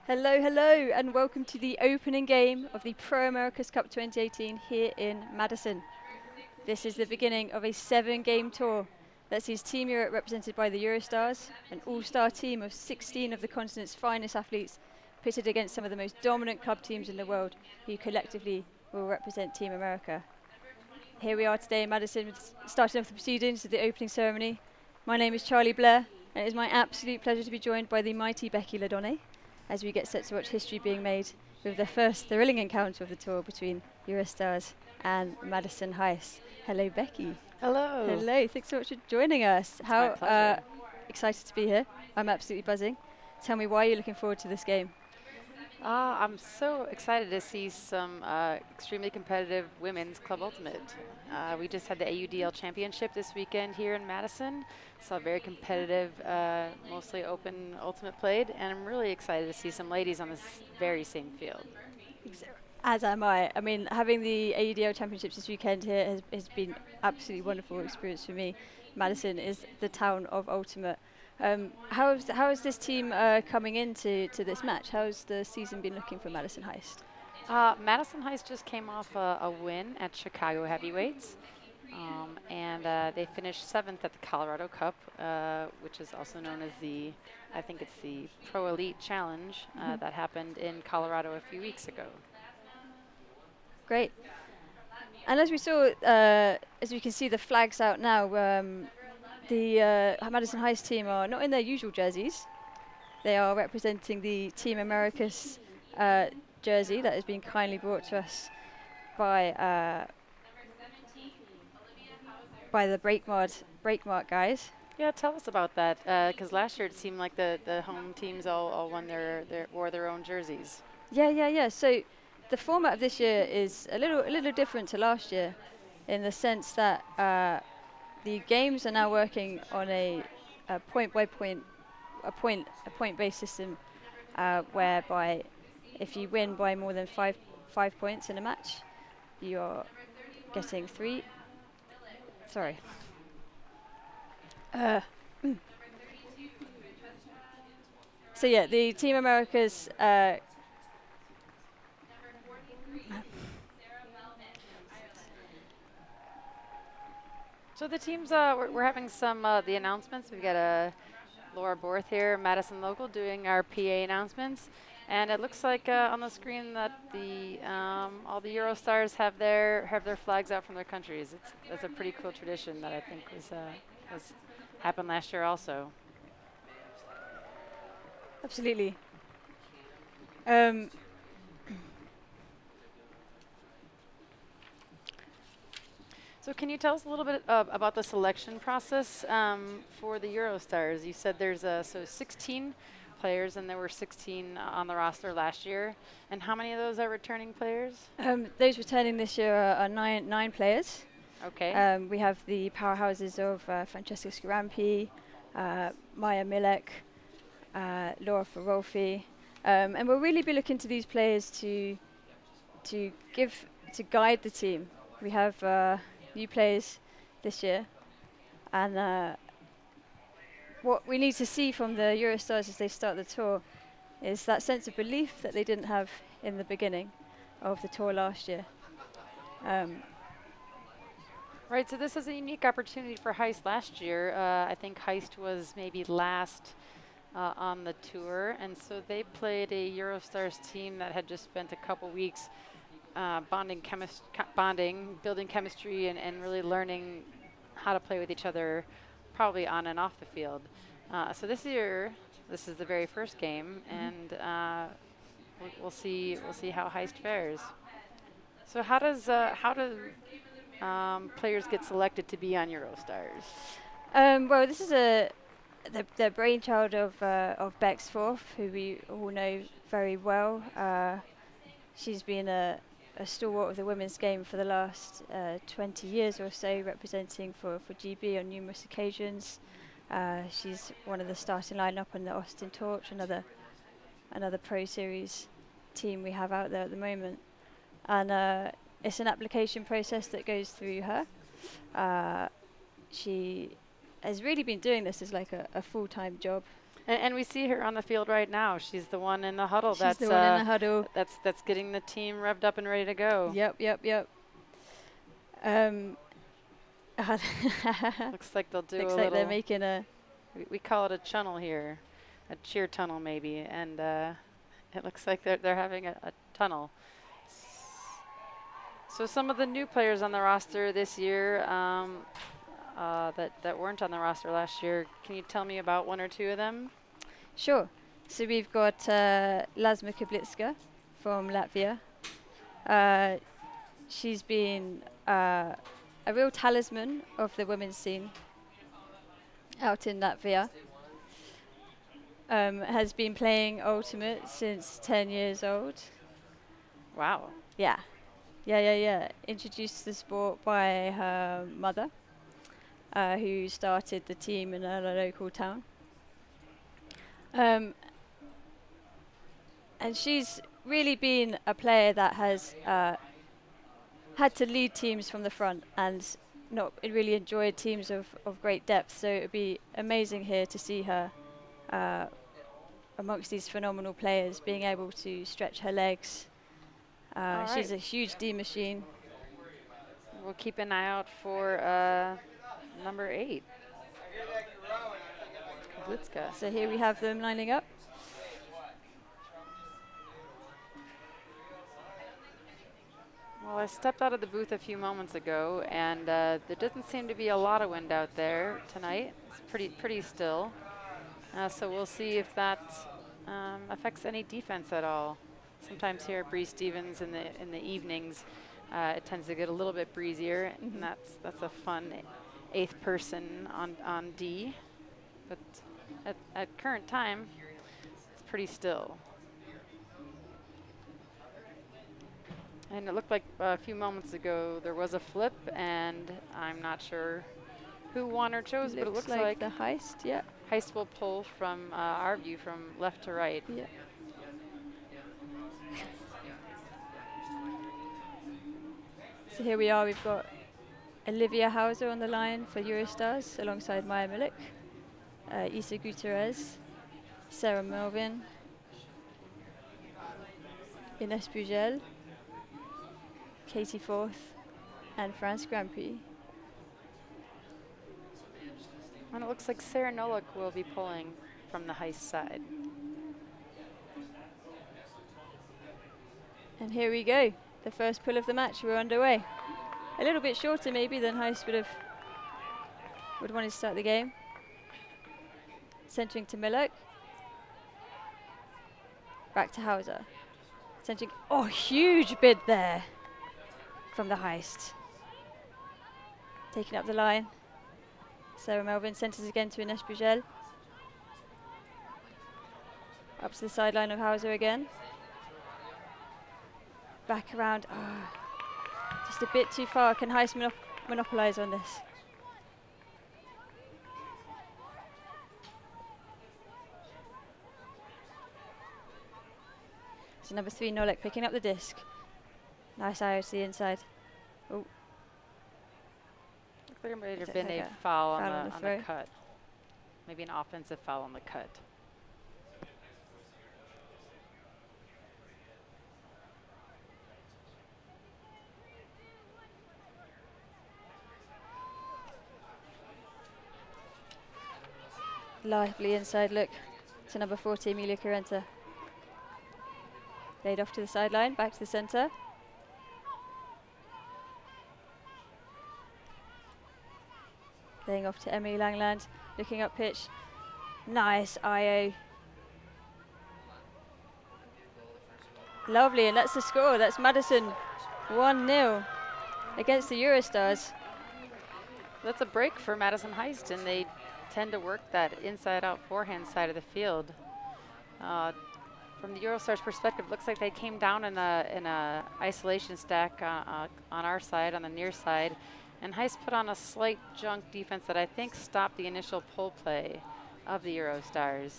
Hello, hello, and welcome to the opening game of the Pro America's Cup 2018 here in Madison. This is the beginning of a 7-game tour that sees Team Europe represented by the Eurostars, an all-star team of 16 of the continent's finest athletes, pitted against some of the most dominant club teams in the world, who collectively will represent Team America. Here we are today in Madison, starting off the proceedings of the opening ceremony. My name is Charlie Blair, and it is my absolute pleasure to be joined by the mighty Becky Ladonne as we get set to watch history being made with the first thrilling encounter of the tour between Eurostars and Madison Heist. Hello, Becky. Hello. Hello, thanks so much for joining us. It's my pleasure. Excited to be here. I'm absolutely buzzing. Tell me why you're looking forward to this game. I'm so excited to see some extremely competitive women's club ultimate. We just had the AUDL championship this weekend here in Madison. Saw a very competitive, mostly open ultimate played, and I'm really excited to see some ladies on this very same field. As am I. I mean, having the AUDL championships this weekend here has been absolutely wonderful experience for me. Madison is the town of ultimate. How is this team coming into this match? How has the season been looking for Madison Heist? Madison Heist just came off a win at Chicago Heavyweights, and they finished 7th at the Colorado Cup, which is also known as I think it's the Pro Elite Challenge that happened in Colorado a few weeks ago. Great. And as we saw, as we can see the flags out now, the Madison Heist team are not in their usual jerseys. They are representing the Team Americas jersey that has been kindly brought to us by the Breakmark guys. Yeah, tell us about that, because last year it seemed like the home teams all wore their own jerseys. Yeah. So the format of this year is a little different to last year, in the sense that the games are now working on a point-based system, whereby if you win by more than five points in a match, you are getting 3. Sorry. So yeah, the Team Americas. So the teams, we're having some the announcements. We've got Laura Borth here, Madison Local, doing our PA announcements, and it looks like on the screen that all the Eurostars have their flags out from their countries. That's a pretty cool tradition that I think was happened last year also. Absolutely. So can you tell us a little bit about the selection process for the Eurostars? You said there's 16 players, and there were 16 on the roster last year. And how many of those are returning players? Those returning this year are nine players. Okay. We have the powerhouses of Francesca Scarampi, Maya Milek, Laura Ferolfi, and we'll really be looking to these players to guide the team. We have new players this year, and what we need to see from the Eurostars as they start the tour is that sense of belief that they didn't have in the beginning of the tour last year. Right, so this is a unique opportunity for Heist last year. I think Heist was maybe last on the tour, and so they played a Eurostars team that had just spent a couple weeks building chemistry, and really learning how to play with each other, probably on and off the field. So this year, this is the very first game, and we'll see how Heist fares. So how do players get selected to be on Eurostars? Well, this is the brainchild of Bex Forth, who we all know very well. She's been a stalwart of the women's game for the last 20 years or so, representing for GB on numerous occasions. She's one of the starting lineup on the Austin Torch, another Pro Series team we have out there at the moment. And it's an application process that goes through her. She has really been doing this as like a full-time job. And we see her on the field right now. She's the one in the huddle. She's the one in the huddle. That's getting the team revved up and ready to go. Yep. Looks like they'll do Looks a like little. they're making a. We call it a tunnel here, a cheer tunnel maybe, and it looks like they're having a tunnel. So some of the new players on the roster this year that weren't on the roster last year, can you tell me about one or two of them? Sure. So we've got Lasma Kablitska from Latvia. She's been a real talisman of the women's scene out in Latvia. Has been playing Ultimate since 10 years old. Wow. Yeah. Introduced to the sport by her mother, who started the team in a local town. And she's really been a player that has had to lead teams from the front and not really enjoyed teams of great depth. So it would be amazing here to see her amongst these phenomenal players, being able to stretch her legs. She's a huge D machine. We'll keep an eye out for number 8. Kablitska. So here we have them lining up. Well, I stepped out of the booth a few moments ago, and there doesn't seem to be a lot of wind out there tonight. It's pretty still. So we'll see if that affects any defense at all. Sometimes here at Bree Stevens in the evenings, it tends to get a little bit breezier, and that's a fun 8th person on D. But at current time, it's pretty still. And it looked like a few moments ago there was a flip, and I'm not sure who won or chose, but it looks like the Heist. Yeah. Heist will pull from our view from left to right. Yeah. So here we are. We've got Olivia Hauser on the line for Eurostars alongside Maya Milik, Isa Gutierrez, Sarah Melvin, Ines Bugel, Katie Forth, and France Grandprix. And it looks like Sarah Nolik will be pulling from the Heist side. And here we go. The first pull of the match. We're underway. A little bit shorter maybe than Heist would want to start the game. Centering to Milok. Back to Hauser. Centering. Oh, huge bid there from the Heist. Taking up the line. Sarah Melvin centers again to Ines Bugel. Up to the sideline of Hauser again. Back around. Just a bit too far. Can Heist monopolize on this? So number 3, Nolek, picking up the disc. Nice eye to the inside. Oh. There may have been a foul on the cut. Maybe an offensive foul on the cut. Lively inside look to number 40, Emilia Carenta. Laid off to the sideline, back to the centre. Laying off to Emily Langland, looking up pitch. Nice IO. Lovely, and that's the score. That's Madison 1-0 against the Eurostars. That's a break for Madison Heist, and they tend to work that inside-out forehand side of the field. From the Eurostars perspective, looks like they came down in a isolation stack on our side, on the near side, and Heist put on a slight junk defense that I think stopped the initial pull play of the Eurostars,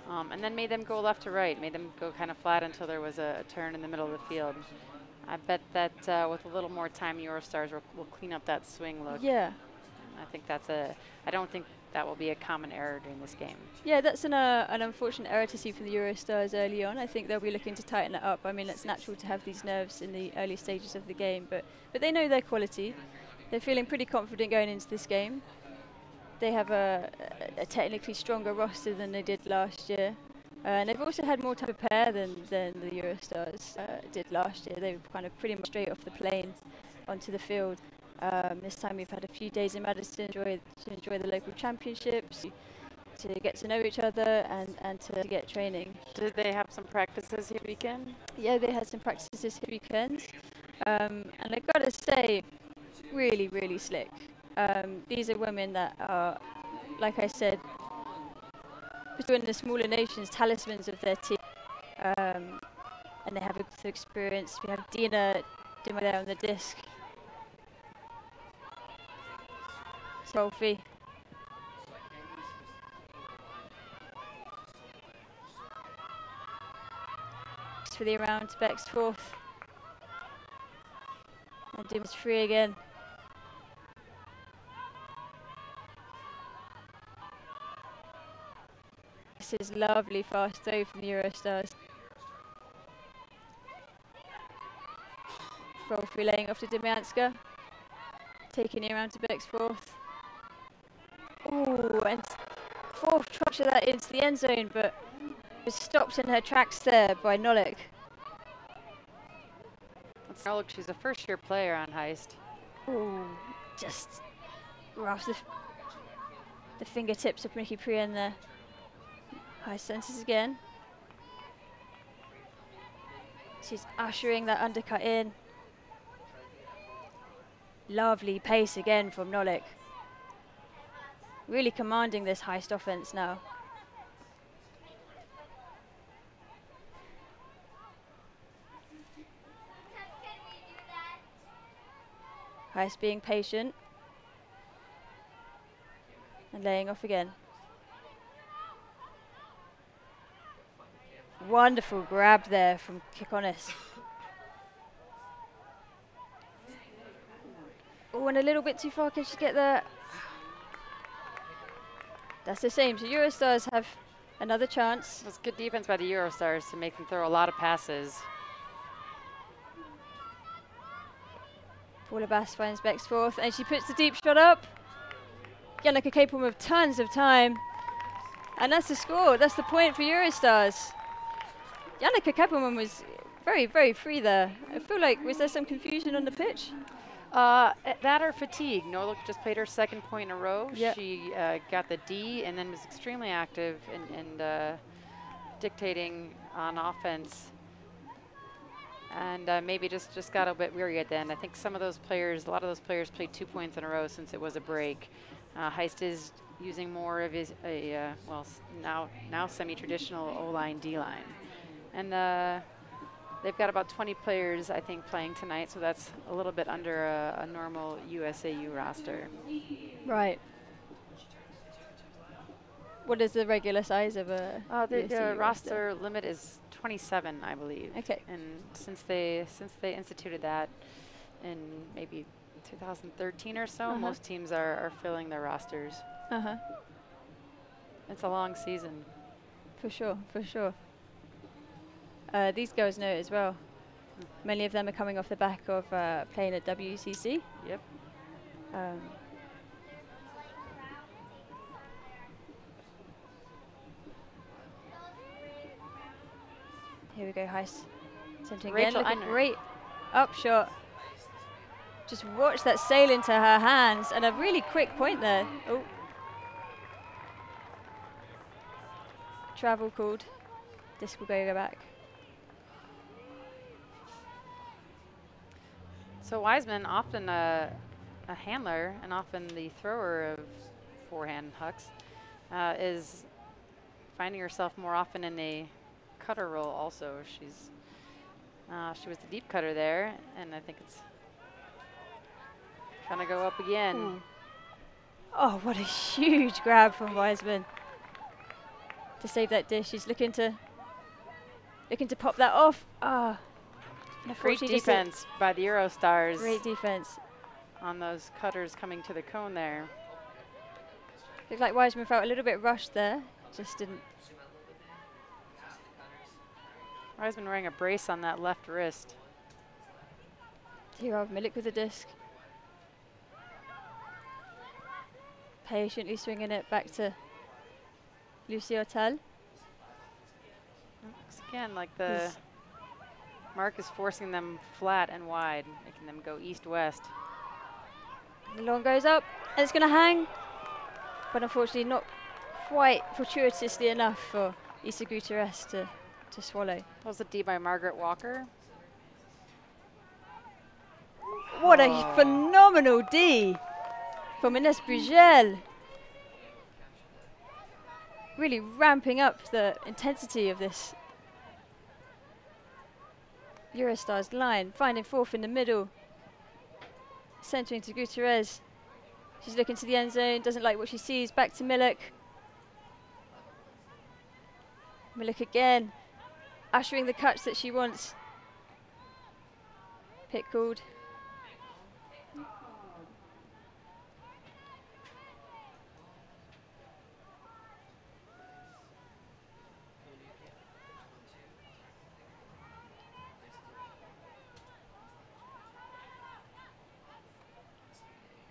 and then made them go left to right, made them go kind of flat until there was a turn in the middle of the field. I bet that with a little more time, Eurostars will clean up that swing look. Yeah. I think that's I don't think that will be a common error during this game. Yeah, that's an unfortunate error to see from the Eurostars early on. I think they'll be looking to tighten it up. I mean, it's natural to have these nerves in the early stages of the game, but they know their quality. They're feeling pretty confident going into this game. They have a technically stronger roster than they did last year. And they've also had more time to prepare than the Eurostars did last year. They were kind of pretty much straight off the plane onto the field. This time we've had a few days in Madison to enjoy the local championships, to get to know each other and to get training. Did they have some practices here weekend? Yeah, they had some practices this weekend. And I've got to say, really, really slick. These are women that are, like I said, between the smaller nations, talismans of their team. And they have experience. We have Dina there on the disc. Trophy. For the round, Beck's fourth. And Dima's free again. This is lovely fast throw from the Eurostars. Rolfie laying off to Demianska. Taking it around to Beck's fourth. Ooh, and fourth try to that into the end zone, but was stopped in her tracks there by Nolik. Oh, look, she's a first-year player on Heist. Ooh, just grabs the fingertips of Mickey Prien there. High senses again. She's ushering that undercut in. Lovely pace again from Nolik. Really commanding this Heist offense now. Heist being patient. And laying off again. Wonderful grab there from Kikonis. Oh, and a little bit too far. Can she get there? That's the same. So Eurostars have another chance. It's good defense by the Eurostars to make them throw a lot of passes. Paula Bass finds Beck's fourth, and she puts the deep shot up. Yannicka capable of tons of time. And that's the score. That's the point for Eurostars. Yannicka Keppelman was very, very free there. I feel like, was there some confusion on the pitch? That or fatigue. Norlock just played her second point in a row. Yep. She got the D and then was extremely active and dictating on offense. And maybe just got a bit weary at the end. I think some of those players, a lot of those players played 2 points in a row since it was a break. Heist is using more of his, well, now semi-traditional O-line, D-line. And they've got about 20 players, I think, playing tonight, so that's a little bit under a normal USAU roster. Right. What is the regular size of a the roster limit is 27, I believe. Okay. And since they instituted that in maybe 2013 or so, most teams are filling their rosters. It's a long season. For sure, for sure. These girls know it as well. Many of them are coming off the back of playing at WCC. Yep. Here we go, Heist. Centering Rachel again, Einer. great up shot. Just watch that sail into her hands, and a really quick point there. Oh. Travel called. This will go back. So Wiseman, often a handler and often the thrower of forehand hucks, is finding herself more often in a cutter role also. She was the deep cutter there, and I think it's gonna go up again. Ooh. Oh, what a huge grab from Wiseman to save that dish. She's looking to pop that off. Ah. Great defense by the Eurostars. Great defense on those cutters coming to the cone there. Looked like Wiseman felt a little bit rushed there. Just didn't. Wiseman wearing a brace on that left wrist. Here, Milik with the disc. Patiently swinging it back to Lucy Ortel. Looks again like the mark is forcing them flat and wide, making them go east-west. The long goes up, and it's going to hang, but unfortunately not quite fortuitously enough for Issa Gutierrez to swallow. That was a D by Margaret Walker. What a phenomenal D from Ines Brugel. Really ramping up the intensity of this Eurostars line, finding fourth in the middle. Centering to Gutierrez. She's looking to the end zone, doesn't like what she sees. Back to Milik. Milik again, ushering the catch that she wants. Pit called.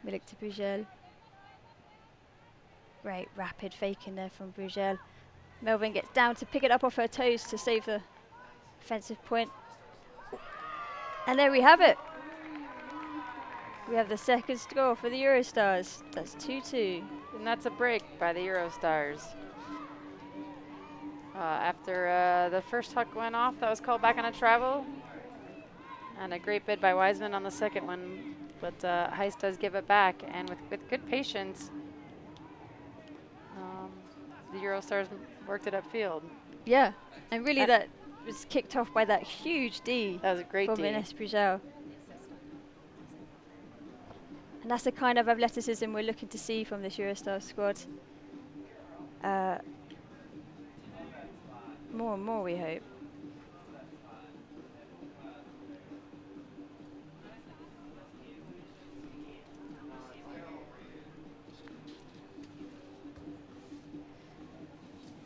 Milik to Brugel. Great rapid fake in there from Brugel. Melvin gets down to pick it up off her toes to save the offensive point. And there we have it. We have the second score for the Eurostars. That's 2-2. And that's a break by the Eurostars. After the first huck went off, that was called back on a travel. And a great bid by Wiseman on the second one. But Heist does give it back, and with good patience, the Eurostars worked it upfield. Yeah, and really that was kicked off by that huge D. That was a great from D. Ines Brugel. And that's the kind of athleticism we're looking to see from this Eurostars squad. More and more, we hope.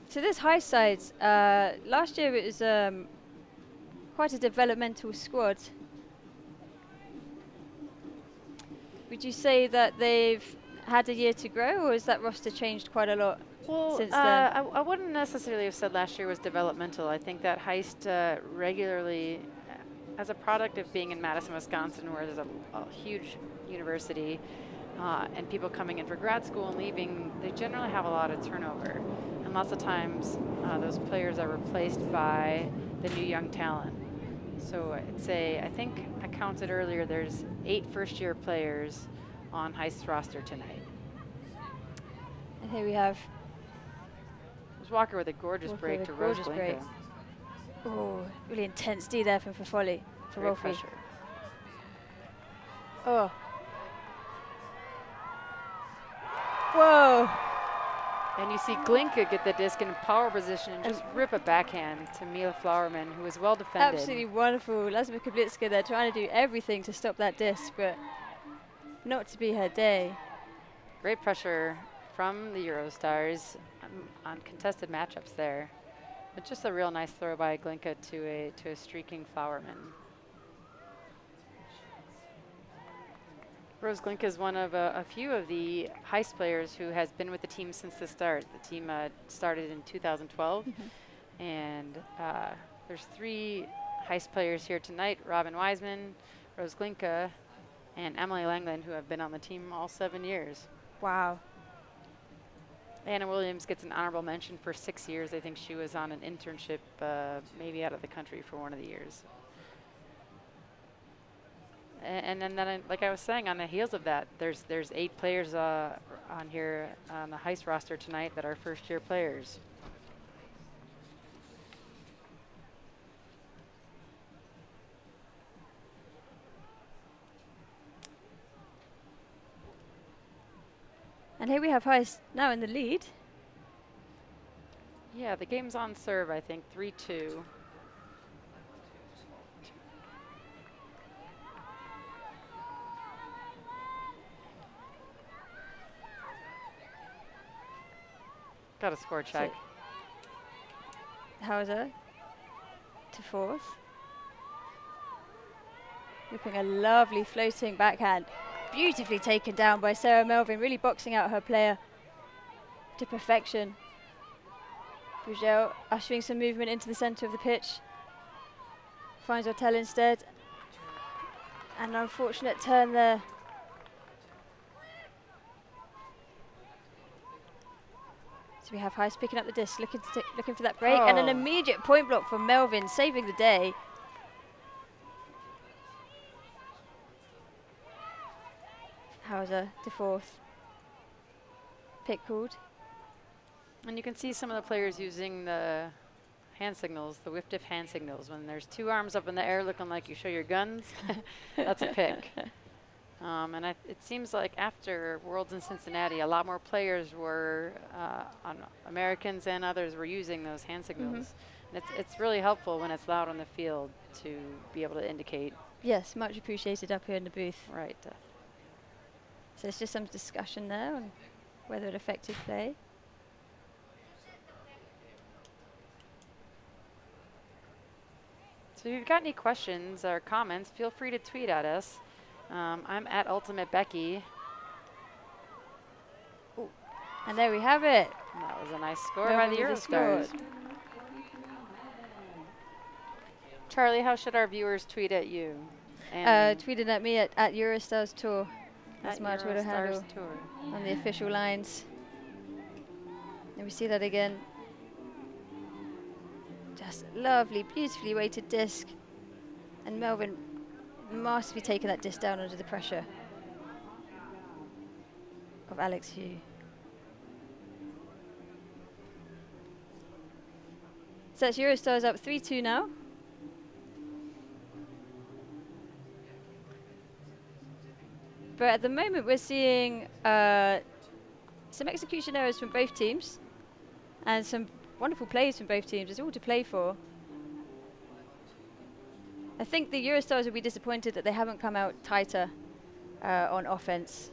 So this high side, last year it was quite a developmental squad. Would you say that they've had a year to grow, or has that roster changed quite a lot since then? I wouldn't necessarily have said last year was developmental. I think that Heist regularly, as a product of being in Madison, Wisconsin, where there's a huge university, and people coming in for grad school and leaving, they generally have a lot of turnover. And lots of times, those players are replaced by the new young talent. So I think I counted earlier, there's 8 first-year players on Heist's roster tonight. And here we have Walker with a gorgeous break to Rose Glinka. Oh, really intense D there from Fafoli, for Great Rolfie. pressure. Oh. Whoa. And you see Glinka get the disc in a power position and just rip a backhand to Mila Flowerman, who was well defended. Absolutely wonderful. Lasma Kublitska there trying to do everything to stop that disc, but not to be her day. Great pressure from the Eurostars on contested matchups there. But just a real nice throw by Glinka to a streaking Flowerman. Rose Glinka is one of a few of the Heist players who has been with the team since the start. The team started in 2012, and there's 3 Heist players here tonight: Robin Wiseman, Rose Glinka, and Emily Langland, who have been on the team all 7 years. Wow. Anna Williams gets an honorable mention for 6 years. I think she was on an internship, maybe out of the country for one of the years. And then, like I was saying, on the heels of that, there's 8 players on here on the Heist roster tonight that are first-year players. And here we have Heist now in the lead. Yeah, the game's on serve, I think, 3-2. Got a score check. So Hauser to fourth. Looking a lovely floating backhand. Beautifully taken down by Sarah Melvin, really boxing out her player to perfection. Brugel ushering some movement into the centre of the pitch. Finds Ortel instead. An unfortunate turn there. So we have Heist picking up the disc, looking for that break, and an immediate point block from Melvin, saving the day. Hauser to fourth. Pick called. And you can see some of the players using the hand signals, the whiff diff hand signals. When there's two arms up in the air looking like you show your guns, that's a pick. And it seems like after Worlds in Cincinnati, a lot more players were, Americans and others were using those hand signals. And it's really helpful when it's loud on the field to be able to indicate. Yes, much appreciated up here in the booth. Right. So there's just some discussion there on whether it affected play. So if you've got any questions or comments, feel free to tweet at us. I'm at Ultimate Becky. Ooh. And there we have it. And that was a nice score by the Eurostars. Charlie, how should our viewers tweet at you? Tweeted at me at Eurostars Tour. That's my Twitter handle on the official lines. And we see that again. Just lovely, beautifully weighted disc. And Melvin must be taking that disc down under the pressure of Alex Hugh. So that's Eurostars up 3-2 now. But at the moment we're seeing some execution errors from both teams and some wonderful plays from both teams. It's all to play for. I think the Eurostars will be disappointed that they haven't come out tighter on offense.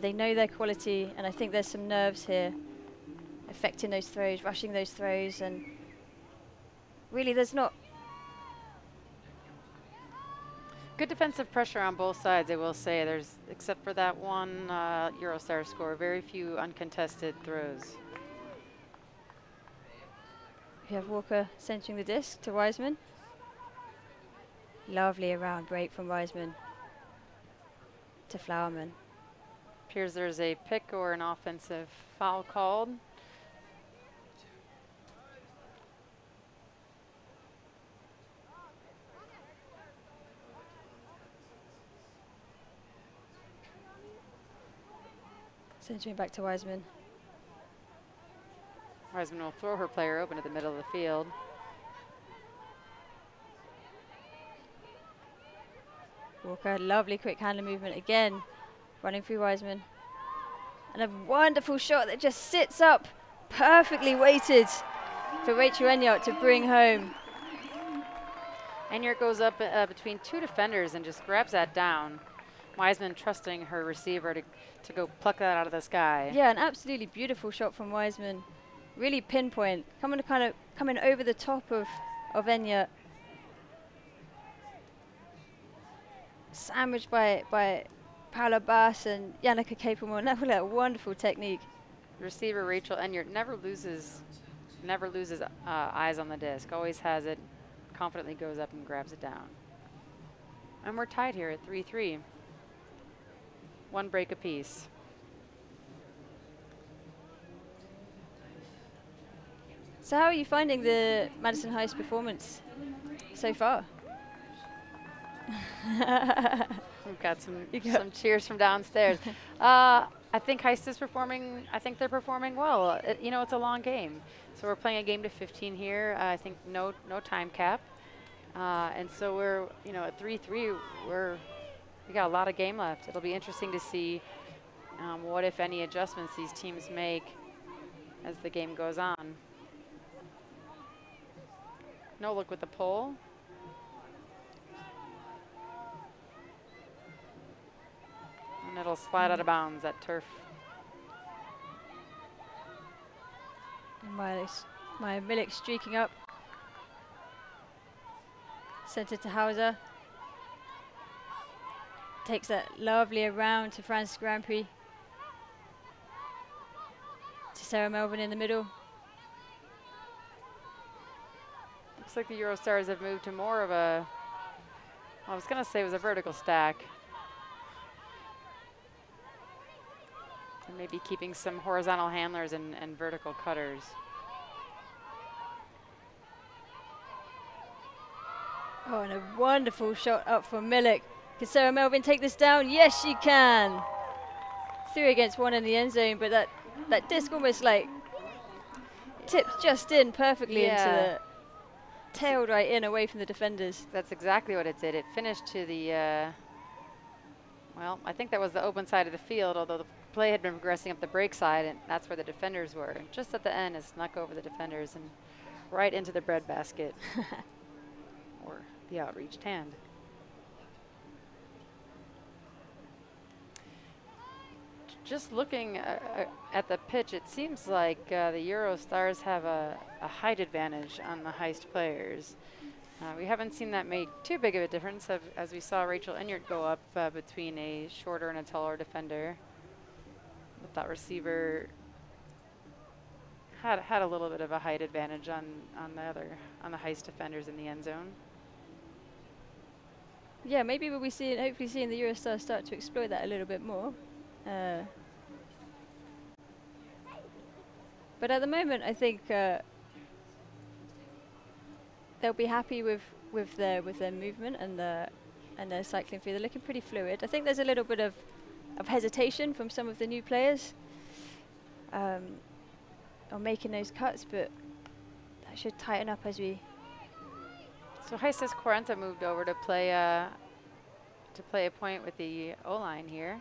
They know their quality, and I think there's some nerves here affecting those throws, rushing those throws, and really there's not... Good defensive pressure on both sides, I will say. There's, except for that one Eurostar score, very few uncontested throws. We have Walker centering the disc to Wiseman. Lovely around break from Wiseman to Flowerman. Appears there's a pick or an offensive foul called. Centering back to Wiseman. Wiseman will throw her player open at the middle of the field. Walker, lovely quick handler movement again, running through Wiseman. And a wonderful shot that just sits up, perfectly weighted for Rachel Enyart to bring home. Enyart goes up between two defenders and just grabs that down. Wiseman trusting her receiver to go pluck that out of the sky. Yeah, an absolutely beautiful shot from Wiseman. Really pinpoint, coming over the top of Enyart. Sandwiched by Paula Bass and Yannicka Capelmore. That was a wonderful technique. Receiver Rachel Enyart never loses eyes on the disc. Always has it. Confidently goes up and grabs it down. And we're tied here at 3-3. One break apiece. So how are you finding the Madison Heist performance so far? We've got some cheers from downstairs. I think Heist is performing. I think they're performing well. You know, it's a long game, so we're playing a game to 15 here. I think no time cap, and so we're at 3-3. We got a lot of game left. It'll be interesting to see what, if any, adjustments these teams make as the game goes on. No look with the pole. And it'll slide out of bounds, that turf. My Milik streaking up. Sent it to Hauser. Takes that lovely around to Francis Grand Prix. To Sarah Melvin in the middle. Looks like the Eurostars have moved to more of a, I was going to say it was a vertical stack. And maybe keeping some horizontal handlers and vertical cutters. Oh, and a wonderful shot up from Milik. Can Sarah Melvin take this down? Yes, she can. 3 against 1 in the end zone, but that disc almost like tipped just in perfectly into the, tailed right in away from the defenders. That's exactly what it did. It finished to the, well, I think that was the open side of the field, although the play had been progressing up the break side, and that's where the defenders were. And just at the end, it snuck over the defenders and right into the breadbasket. Or the outreached hand. Just looking at the pitch, it seems like the Eurostars have a height advantage on the Heist players. We haven't seen that make too big of a difference as we saw Rachel Enyart go up between a shorter and a taller defender. But that receiver had a little bit of a height advantage on the Heist defenders in the end zone. Yeah, maybe we'll be hopefully seeing the Eurostars start to exploit that a little bit more. But at the moment, I think they'll be happy with their movement and their cycling through. They're looking pretty fluid. I think there's a little bit of hesitation from some of the new players on making those cuts, but that should tighten up as we. So Heist's Quarenta moved over to play a point with the O-line here.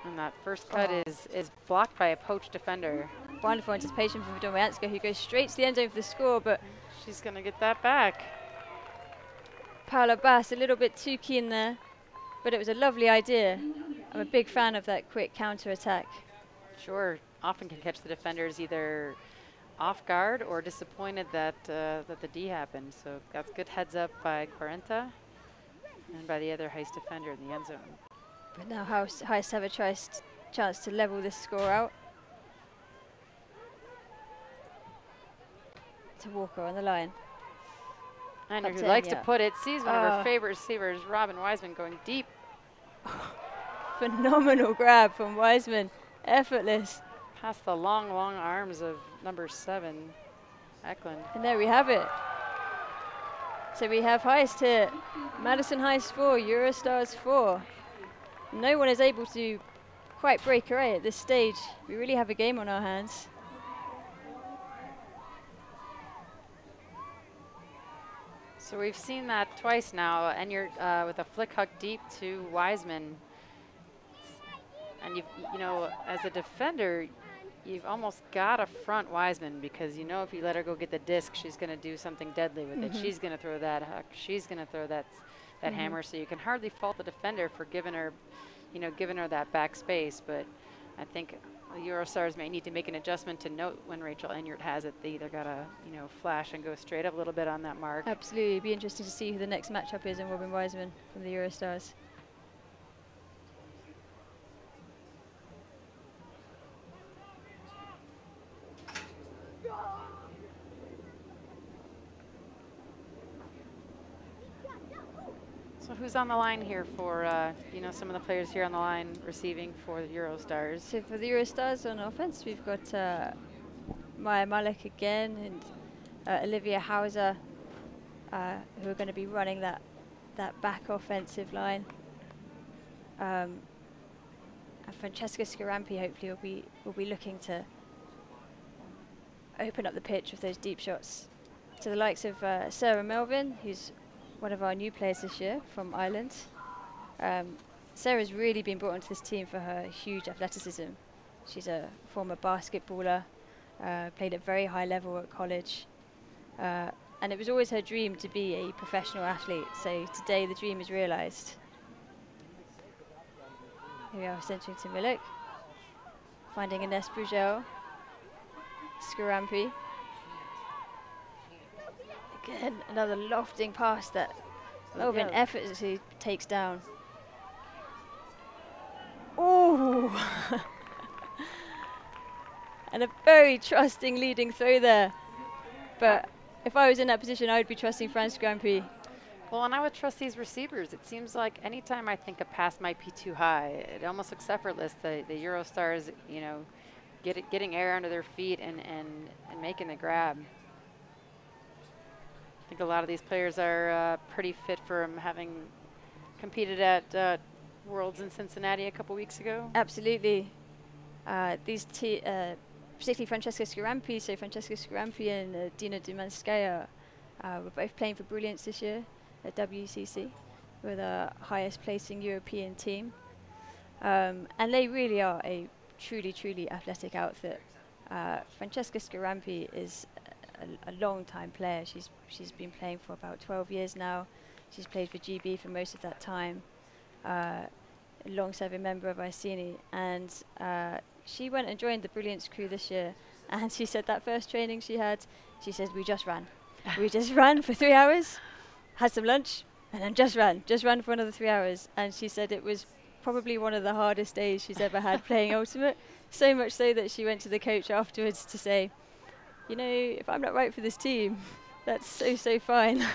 And that first cut is blocked by a poached defender. Wonderful anticipation from Domianska, who goes straight to the end zone for the score, but she's going to get that back. Paola Bass a little bit too keen there, but it was a lovely idea. I'm a big fan of that quick counter-attack. Sure, often can catch the defenders either off guard or disappointed that that the D happened. So that's good heads up by Quarenta and by the other Heist defender in the end zone. But now Heist have a chance to level this score out. To Walker on the line. And who likes to put it, sees one of her favorite receivers, Robin Wiseman, going deep. Phenomenal grab from Wiseman, effortless. Past the long, long arms of number 7, Eklund. And there we have it. So we have Heist here. Madison Heist 4, Eurostars 4. No one is able to quite break away at this stage. We really have a game on our hands. So we've seen that twice now, and you're with a flick huck deep to Wiseman. And you know, as a defender, you've almost got to front Wiseman, because you know if you let her go get the disc, she's going to do something deadly with it. She's going to throw that huck. She's going to throw that hammer. So you can hardly fault the defender for giving her that back space. But I think the Eurostars may need to make an adjustment to note when Rachel Enyart has it. They either got to flash and go straight up a little bit on that mark. Absolutely, it'd be interesting to see who the next matchup is in Robin Wiseman from the Eurostars. So who's on the line here for, some of the players here on the line receiving for the Eurostars? So for the Eurostars on offense, we've got Maya Malek again and Olivia Hauser, who are going to be running that back offensive line. And Francesca Scarampi hopefully will be looking to open up the pitch with those deep shots. To the likes of Sarah Melvin, who's one of our new players this year from Ireland. Sarah's really been brought onto this team for her huge athleticism. She's a former basketballer, played at very high level at college, and it was always her dream to be a professional athlete. So today the dream is realized. Here we are centering to Milik. Finding Ines Brugel. Scarampy. Again, another lofting pass that Melvin effortlessly takes down. Ooh! And a very trusting leading throw there. But if I was in that position, I would be trusting France Scarampy. Well, and I would trust these receivers. It seems like anytime I think a pass might be too high, it almost looks effortless. The Eurostars, you know, getting air under their feet and making the grab. I think a lot of these players are pretty fit for having competed at Worlds in Cincinnati a couple weeks ago. Absolutely. Particularly Francesca Scarampy, so Francesca Scarampy and Dina Dumanskaya were both playing for Brilliance this year at WCC. We're the highest placing European team. And they really are a truly, truly athletic outfit. Francesca Scarampy is a long-time player. She's been playing for about 12 years now. She's played for GB for most of that time. A long-serving member of Iceni, and she went and joined the Brilliance crew this year. And she said that first training she had, she said, we just ran. We just ran for 3 hours, had some lunch, and then just ran for another 3 hours. And she said it was probably one of the hardest days she's ever had playing Ultimate. So much so that she went to the coach afterwards to say, you know, if I'm not right for this team, that's so fine.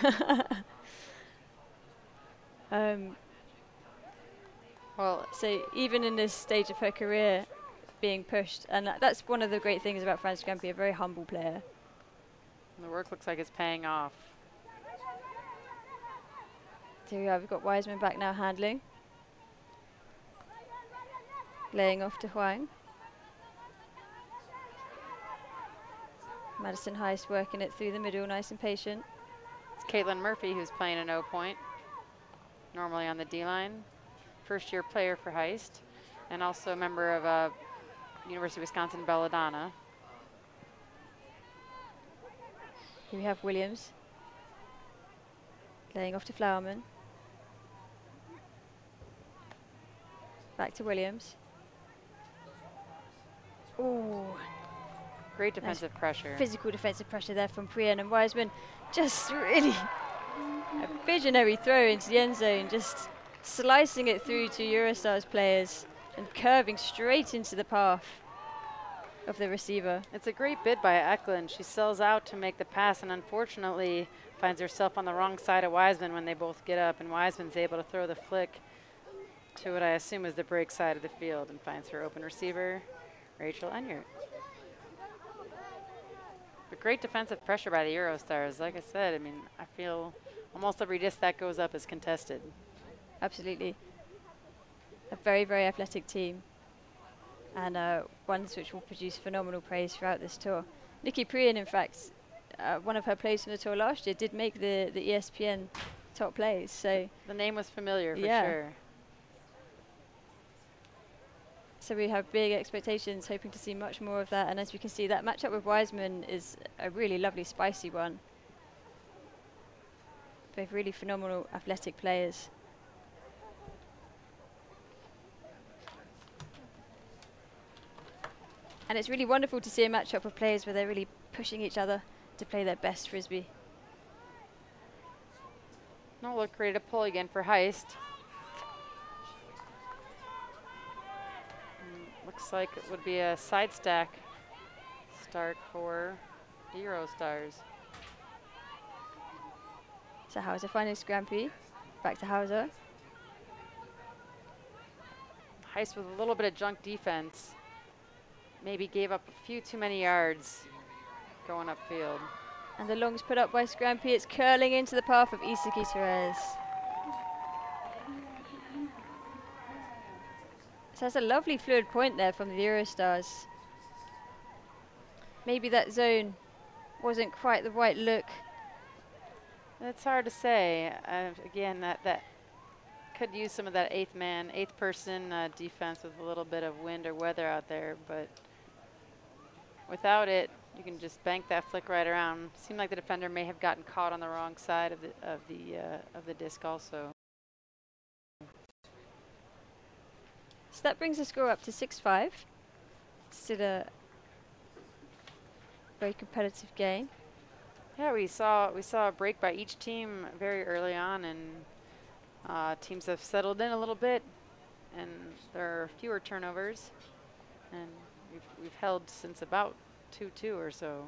Well, so even in this stage of her career, being pushed, and that's one of the great things about France Scarampy, a very humble player. The work looks like it's paying off. Here we are, we've got Wiseman back now handling. Laying off to Huang. Madison Heist working it through the middle, nice and patient. It's Kaitlyn Murphy who's playing a no point, normally on the D-line. First-year player for Heist, and also a member of University of Wisconsin Belladonna. Here we have Williams. Laying off to Flowerman. Back to Williams. Ooh. Great defensive pressure. Physical defensive pressure there from Prien, and Wiseman just really a visionary throw into the end zone, just slicing it through to Eurostars players and curving straight into the path of the receiver. It's a great bid by Eklund. She sells out to make the pass and unfortunately finds herself on the wrong side of Wiseman when they both get up, and Wiseman's able to throw the flick to what I assume is the break side of the field and finds her open receiver, Rachel Enyart. But great defensive pressure by the Eurostars. Like I said, I mean, I feel almost every disc that goes up is contested. Absolutely. A very, very athletic team, and ones which will produce phenomenal praise throughout this tour. Nikki Prien, in fact, one of her plays from the tour last year did make the ESPN top plays. So the name was familiar for sure. So we have big expectations, hoping to see much more of that. And as we can see, that matchup with Wiseman is a really lovely, spicy one. Both really phenomenal athletic players. And it's really wonderful to see a matchup of players where they're really pushing each other to play their best Frisbee. No look ready to pull again for Heist. Looks like it would be a side stack start for the Eurostars. So Hauser finding Scarampy. Back to Hauser. Heist with a little bit of junk defense. Maybe gave up a few too many yards going upfield. And the long's put up by Scarampy. It's curling into the path of Isaki Therese. So that's a lovely fluid point there from the Eurostars. Maybe that zone wasn't quite the right look. It's hard to say. Again, that could use some of that eighth person defense with a little bit of wind or weather out there, but without it, you can just bank that flick right around. Seemed like the defender may have gotten caught on the wrong side of the disc also. So that brings the score up to 6-5. Still a very competitive game. Yeah, we saw a break by each team very early on, and teams have settled in a little bit, and there are fewer turnovers, and we've held since about 2-2 or so.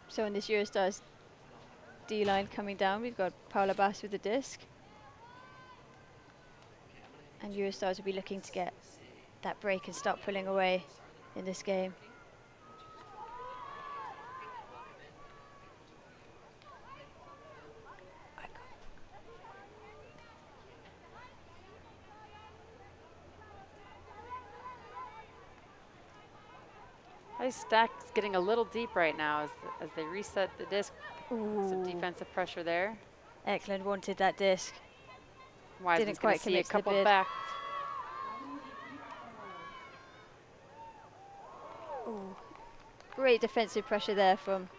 So in this Eurostars D line coming down, we've got Paula Bass with the disc. And Eurostars will be looking to get that break and start pulling away in this game. Heist stack's getting a little deep right now as they reset the disc. Ooh. Some defensive pressure there. Eklund wanted that disc. Wiseman's going to see a couple bid. back. Ooh. Great defensive pressure there from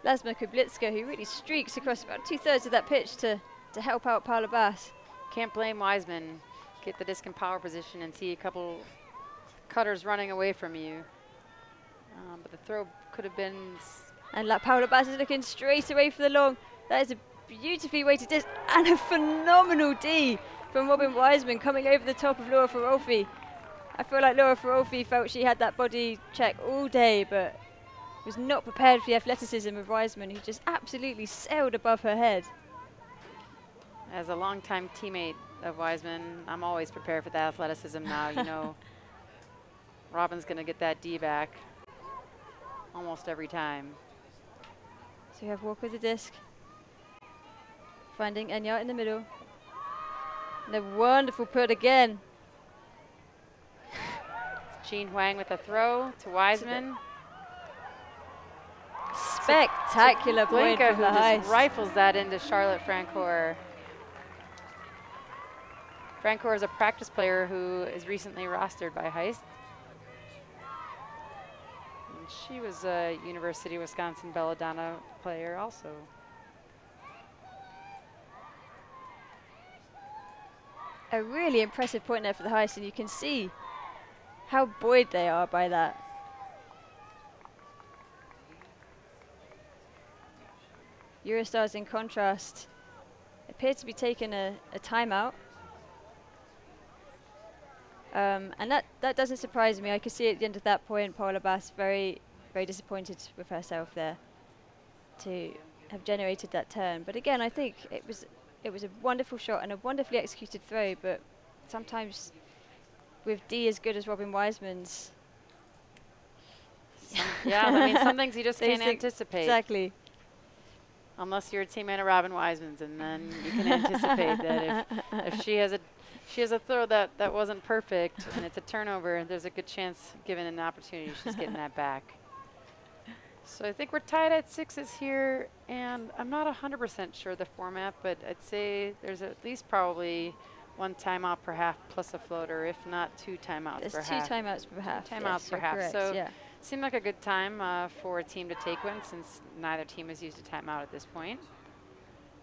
Lasma Kublitska, who really streaks across about 2/3 of that pitch to help out Paula Bass. Can't blame Wiseman. Get the disc in power position and see a couple cutters running away from you. But the throw could have been... And Paula Bass is looking straight away for the long. That is a beautifully weighted disc and a phenomenal D from Robin Wiseman coming over the top of Laura Ferolfi. I feel like Laura Ferolfi felt she had that body check all day, but was not prepared for the athleticism of Wiseman, who just absolutely sailed above her head. As a longtime teammate of Wiseman, I'm always prepared for that athleticism now. You know, Robin's going to get that D back almost every time. So we have Walk with the disc, finding Enya in the middle. And a wonderful put again. Jean Huang with a throw to Wiseman. Spectacular point Blinka, from who the just Heist. rifles that into Charlotte Francoeur. Francoeur is a practice player who is recently rostered by Heist. And she was a University of Wisconsin Belladonna player also. A really impressive point there for the Heist, and you can see how buoyed they are by that. Eurostars, in contrast, appear to be taking a timeout. And that doesn't surprise me. I could see at the end of that point, Paula Bass very, very disappointed with herself there to have generated that turn. But again, I think it was a wonderful shot and a wonderfully executed throw, but sometimes with D as good as Robin Wiseman's. Yeah, I mean, some things you just can't anticipate. Exactly. Unless you're a teammate of Robin Wiseman's, and then you can anticipate that if she has a throw that wasn't perfect and it's a turnover, there's a good chance, given an opportunity, she's getting that back. So I think we're tied at 6s here, and I'm not 100% sure the format, but I'd say there's at least probably one timeout per half plus a floater, if not 2 timeouts per half. There's 2 timeouts per half. Timeouts per half. Correct, so yeah. Seemed like a good time for a team to take one, since neither team has used a timeout at this point.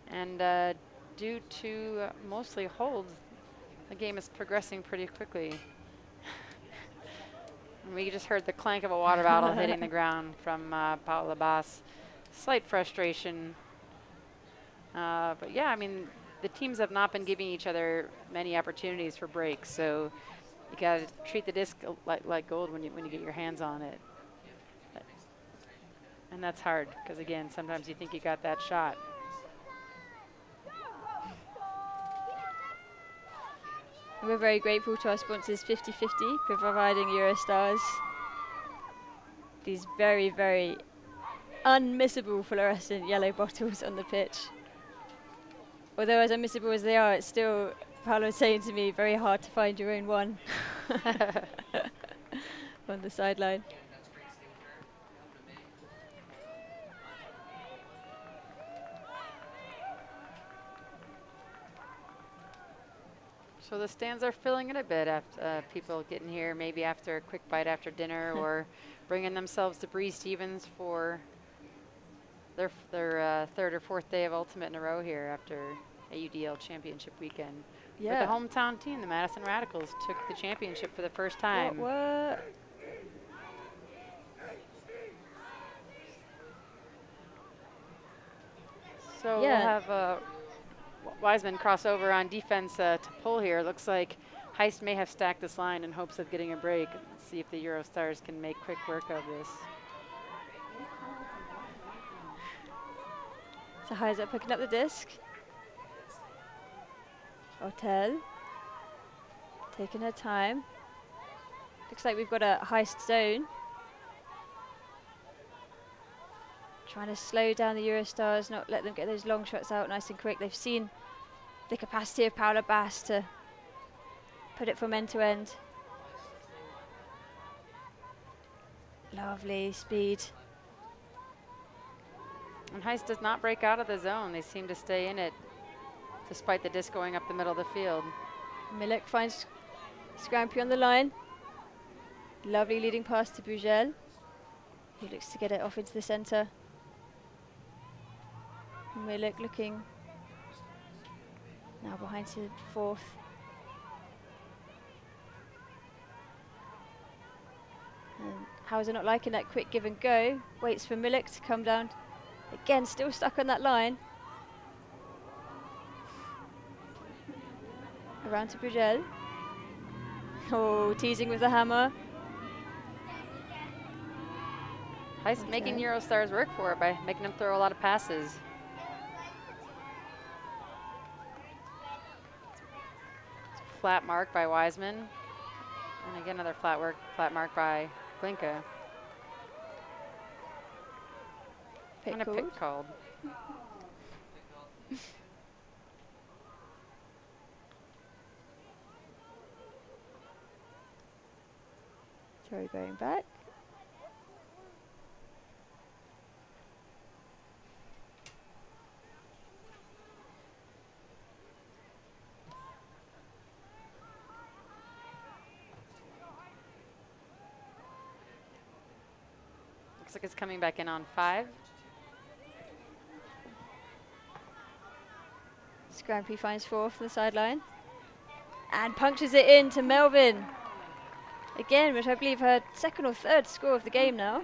And due to mostly holds, the game is progressing pretty quickly. And we just heard the clank of a water bottle hitting the ground from Paula Bass. Slight frustration. But yeah, I mean, the teams have not been giving each other many opportunities for breaks, so you got to treat the disc like gold when you get your hands on it. And that's hard, because again, sometimes you think you got that shot. We're very grateful to our sponsors 50/50 for providing Eurostars these very, very unmissable fluorescent yellow bottles on the pitch. Although as unmissable as they are, it's still, Paolo was saying to me, very hard to find your own one on the sideline. So the stands are filling in a bit after people getting here, maybe after a quick bite after dinner, or bringing themselves to Bree Stevens for their third or fourth day of Ultimate in a row here after AUDL Championship weekend. Yeah. But the hometown team, the Madison Radicals, took the championship for the first time. What? So we'll have Wiseman cross over on defense to pull here. Looks like Heist may have stacked this line in hopes of getting a break. Let's see if the Eurostars can make quick work of this. So Heist up picking up the disc. Hotel. Taking her time. Looks like we've got a Heist zone. Trying to slow down the Eurostars, not let them get those long shots out nice and quick. They've seen the capacity of Paula Bass to put it from end to end. Lovely speed. And Heist does not break out of the zone. They seem to stay in it despite the disc going up the middle of the field. Milek finds Scrampy on the line. Lovely leading pass to Bugel. He looks to get it off into the centre. Milek looking now behind to fourth. And Hauser not liking that quick give and go. Waits for Milek to come down. Again, still stuck on that line. Around to Bugel. Oh, teasing with the hammer. Heist making Eurostars work for it by making them throw a lot of passes. Flat mark by Wiseman. And again, another flat mark by Glinka. And a pick called. Throw going back. Looks like it's coming back in on 5. Scrampy finds fourth on the sideline and punctures it into Melvin. Again, which I believe her second or third score of the game now.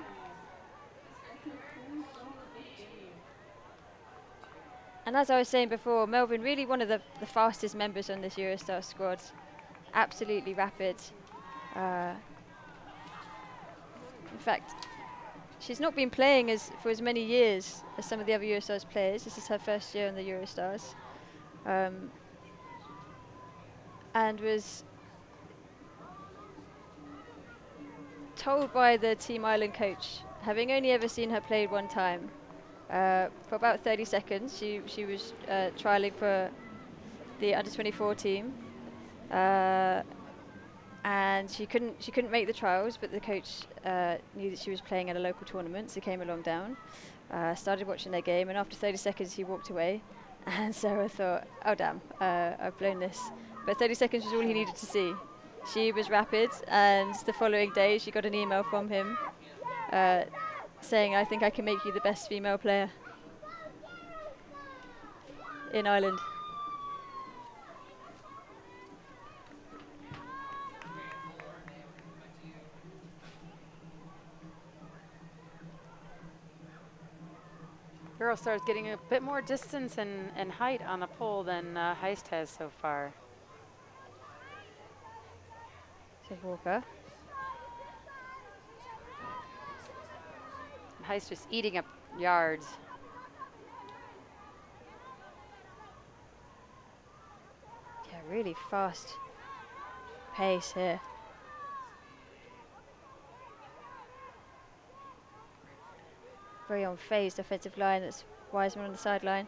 And as I was saying before, Melvin really one of the fastest members on this Eurostar squad. Absolutely rapid. In fact, she's not been playing for as many years as some of the other Eurostars players. This is her first year on the Eurostars. And was told by the Team Ireland coach, having only ever seen her play one time, for about 30 seconds, she was trialling for the under-24 team, and she couldn't make the trials, but the coach knew that she was playing at a local tournament, so came along down, started watching their game, and after 30 seconds he walked away, and Sarah thought, oh damn, I've blown this. But 30 seconds was all he needed to see. She was rapid, and the following day she got an email from him saying, I think I can make you the best female player in Ireland. Eurostars getting a bit more distance and height on the pole than Heist has so far. So Walker. Heist just eating up yards. Yeah, really fast pace here. Very unfazed offensive line. That's Wiseman on the sideline.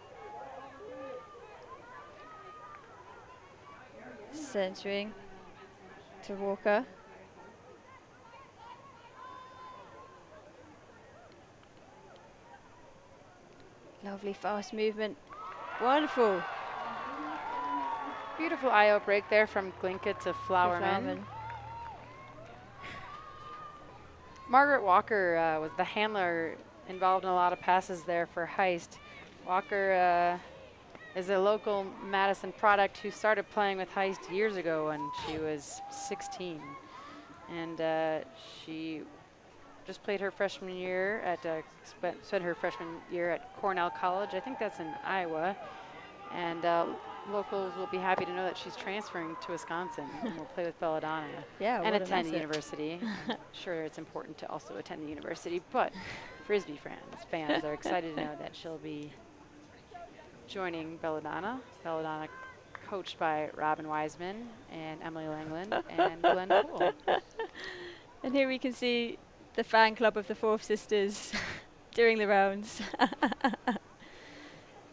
Centering to Walker. Lovely fast movement. Wonderful. Beautiful IO break there from Glinka to Flowerman. Margaret Walker was the handler involved in a lot of passes there for Heist. Walker is a local Madison product who started playing with Heist years ago when she was 16. And she just played her freshman year at, spent her freshman year at Cornell College. I think that's in Iowa. And locals will be happy to know that she's transferring to Wisconsin and will play with Belladonna and attend the university. Sure, it's important to also attend the university, but Frisbee fans are excited to know that she'll be joining Belladonna. Belladonna coached by Robin Wiseman and Emily Langland and Glenn Poole. And here we can see the fan club of the Fourth Sisters during the rounds.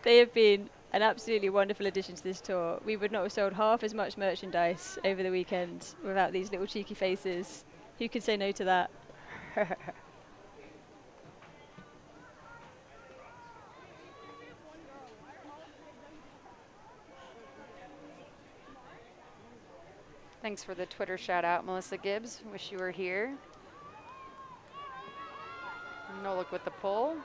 They have been an absolutely wonderful addition to this tour. We would not have sold half as much merchandise over the weekend without these little cheeky faces. Who could say no to that? Thanks for the Twitter shout out, Melissa Gibbs. Wish you were here. Nolik with the pull.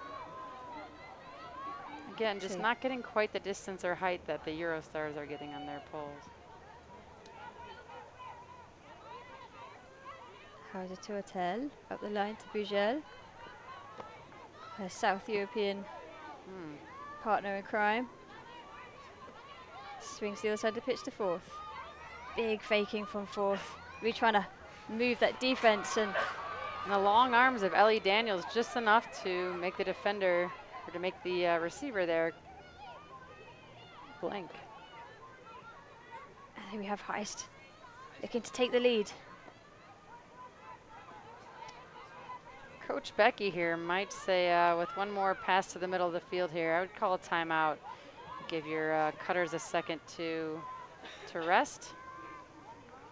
Again, just not getting quite the distance or height that the Eurostars are getting on their pulls. How's it to Hotel? Up the line to Bugel. Her South European partner in crime. Swings the other side of the pitch to fourth. Big faking from fourth. Really trying to move that defense. And the long arms of Ellie Daniels, just enough to make the defender, or to make the receiver there blink. And then we have Heist looking to take the lead. Coach Becky here might say with one more pass to the middle of the field here, I would call a timeout. Give your cutters a second to rest.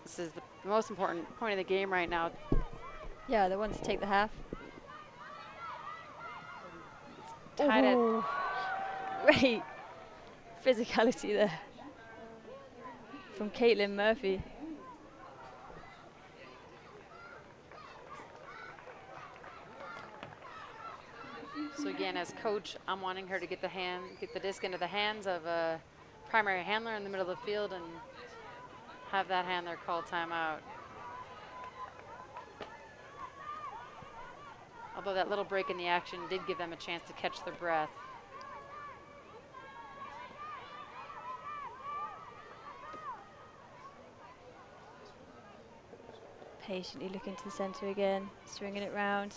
This is the most important point of the game right now. Yeah, the one to take the half. Tied it. Great physicality there from Kaitlyn Murphy. So again, as coach, I'm wanting her to get the disc into the hands of a primary handler in the middle of the field and have that handler call timeout. Although that little break in the action did give them a chance to catch their breath. Patiently looking to the center again, swinging it round.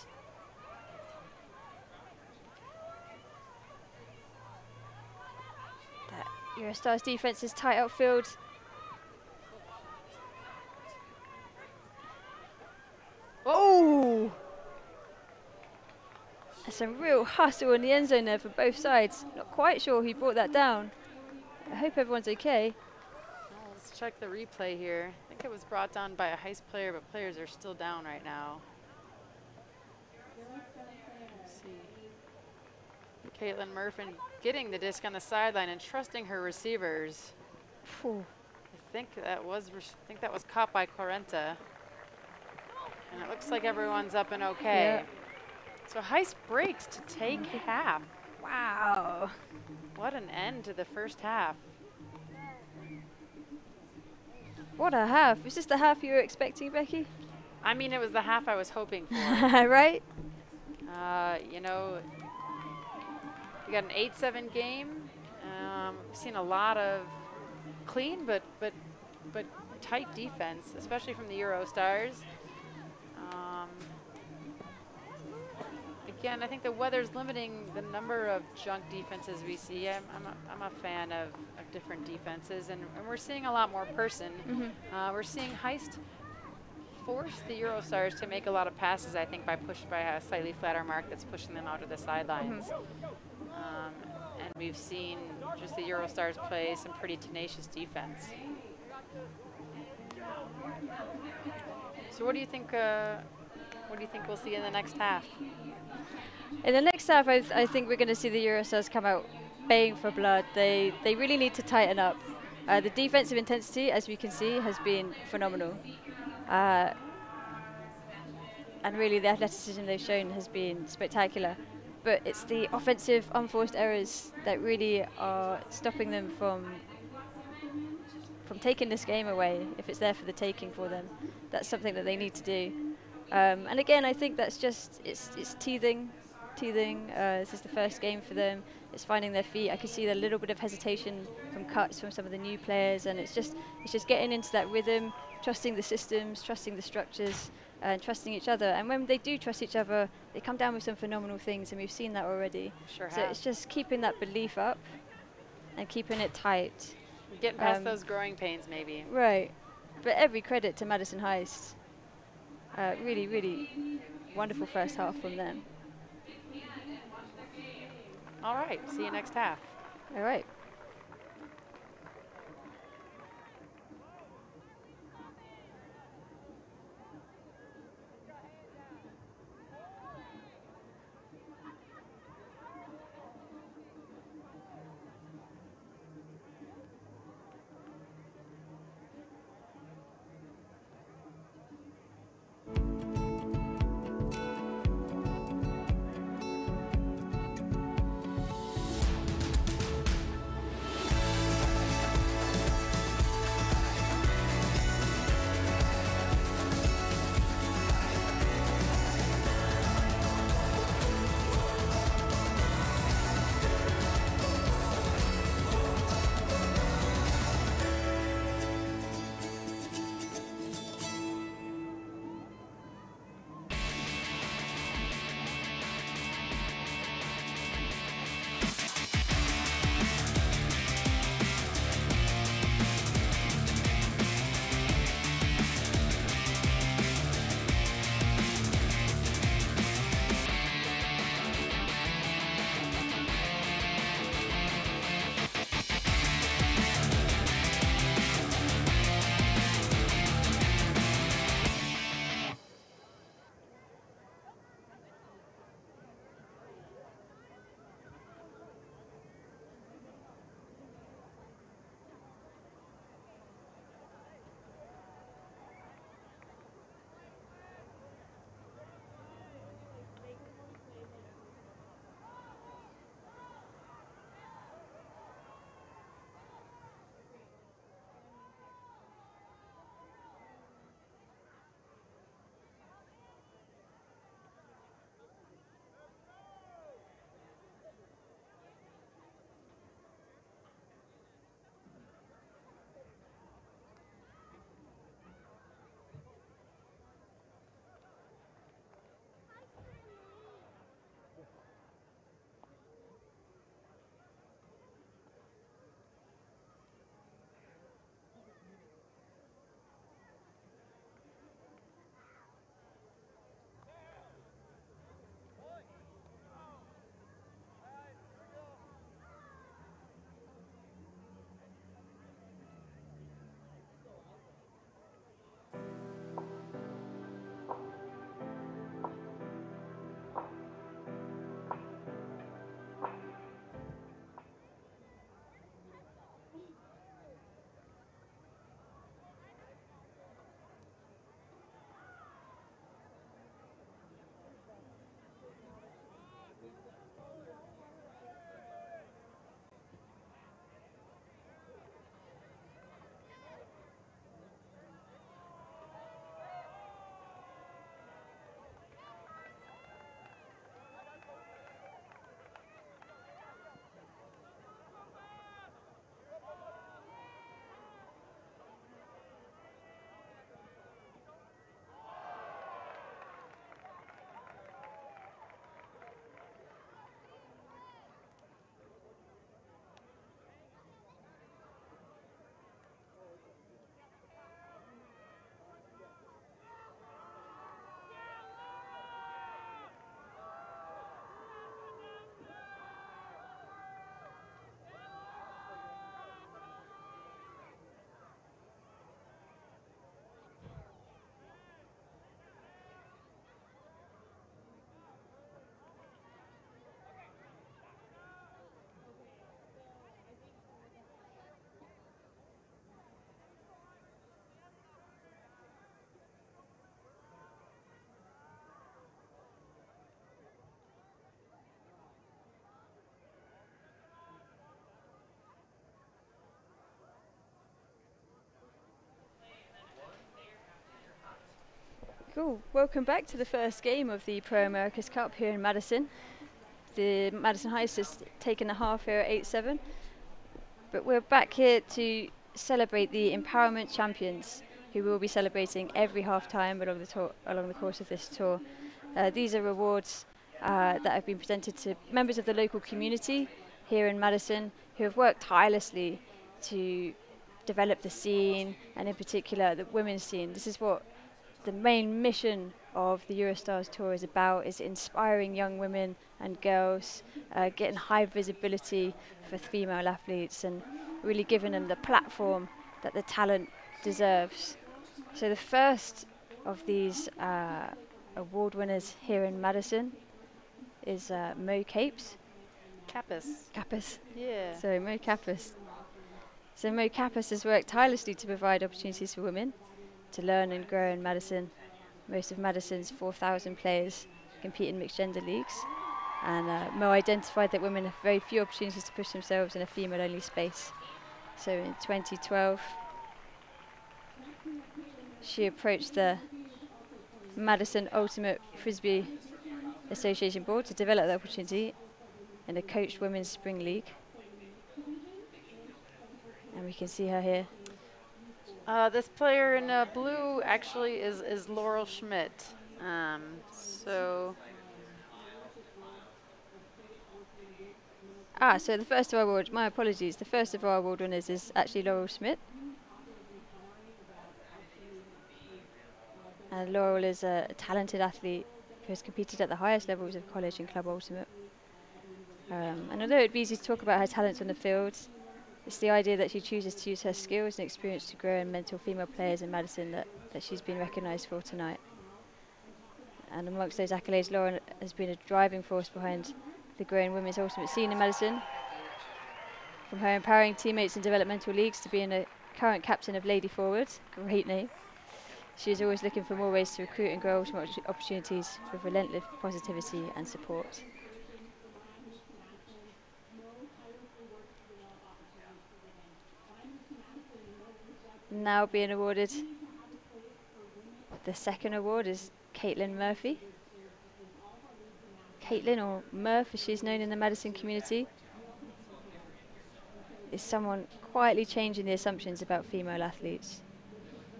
That Eurostars defense is tight outfield. Oh! Some real hustle in the end zone there for both sides. Not quite sure who brought that down. I hope everyone's okay. Well, let's check the replay here. I think it was brought down by a Heist player, but players are still down right now. Let's see. Kaitlyn Murphy getting the disc on the sideline and trusting her receivers. Phew. I think that was caught by Quarenta. And it looks like everyone's up and okay. Yeah. So Heist breaks to take half. Wow. What an end to the first half. What a half. Was this the half you were expecting, Becky? I mean, it was the half I was hoping for. Right? You know, we got an 8-7 game. We've seen a lot of clean but tight defense, especially from the Eurostars. Again, I think the weather's limiting the number of junk defenses we see. I'm a fan of different defenses, and we're seeing a lot more person. We're seeing Heist force the Eurostars to make a lot of passes, I think, by a slightly flatter mark that's pushing them out to the sidelines. And we've seen just the Eurostars play some pretty tenacious defense. So what do you think we'll see in the next half? In the next half, I think we're going to see the Eurostars come out baying for blood. They really need to tighten up. The defensive intensity, as we can see, has been phenomenal. And really the athleticism they've shown has been spectacular. but it's the offensive unforced errors that really are stopping them from taking this game away. If it's there for the taking for them, that's something that they need to do. And again, I think that's just it's teething. This is the first game for them. It's finding their feet. I can see a little bit of hesitation from cuts from some of the new players, and it's just getting into that rhythm, trusting the systems, trusting the structures, and trusting each other. And when they do trust each other, they come down with some phenomenal things, and we've seen that already. Sure so have. It's just keeping that belief up and keeping it tight. Getting past those growing pains, maybe. Right. But every credit to Madison Heist. Really, really wonderful first half from them. All right. See you next half. All right. Cool. Welcome back to the first game of the Pro Americas Cup here in Madison. The Madison Heist has taken the half here at 8-7. But we're back here to celebrate the Empowerment Champions, who will be celebrating every half-time along the course of this tour. These are awards that have been presented to members of the local community here in Madison who have worked tirelessly to develop the scene, and in particular the women's scene. This is what the main mission of the Eurostars tour is about, is inspiring young women and girls, getting high visibility for female athletes and really giving them the platform that the talent deserves. So the first of these award winners here in Madison is Mo Capes. Capus. Yeah. So Mo Capus. So Mo Capus has worked tirelessly to provide opportunities for women to learn and grow in Madison. Most of Madison's 4,000 players compete in mixed gender leagues. And Mo identified that women have very few opportunities to push themselves in a female-only space. So in 2012, she approached the Madison Ultimate Frisbee Association Board to develop the opportunity in a coached women's spring league. And we can see her here. This player in blue actually is Laurel Schmidt. So the first of our award, my apologies, the first of our award winners is actually Laurel Schmidt. And Laurel is a talented athlete who has competed at the highest levels of college and club ultimate. And although it'd be easy to talk about her talents on the field, it's the idea that she chooses to use her skills and experience to grow and mentor female players in Madison that she's been recognised for tonight. And amongst those accolades, Laurel has been a driving force behind the growing women's ultimate scene in Madison. From her empowering teammates in developmental leagues to being a current captain of Lady Forward, great name, she is always looking for more ways to recruit and grow ultimate opportunities with relentless positivity and support. Now being awarded the second award is Kaitlyn Murphy. Kaitlyn, or Murph as she's known in the Madison community, is someone quietly changing the assumptions about female athletes.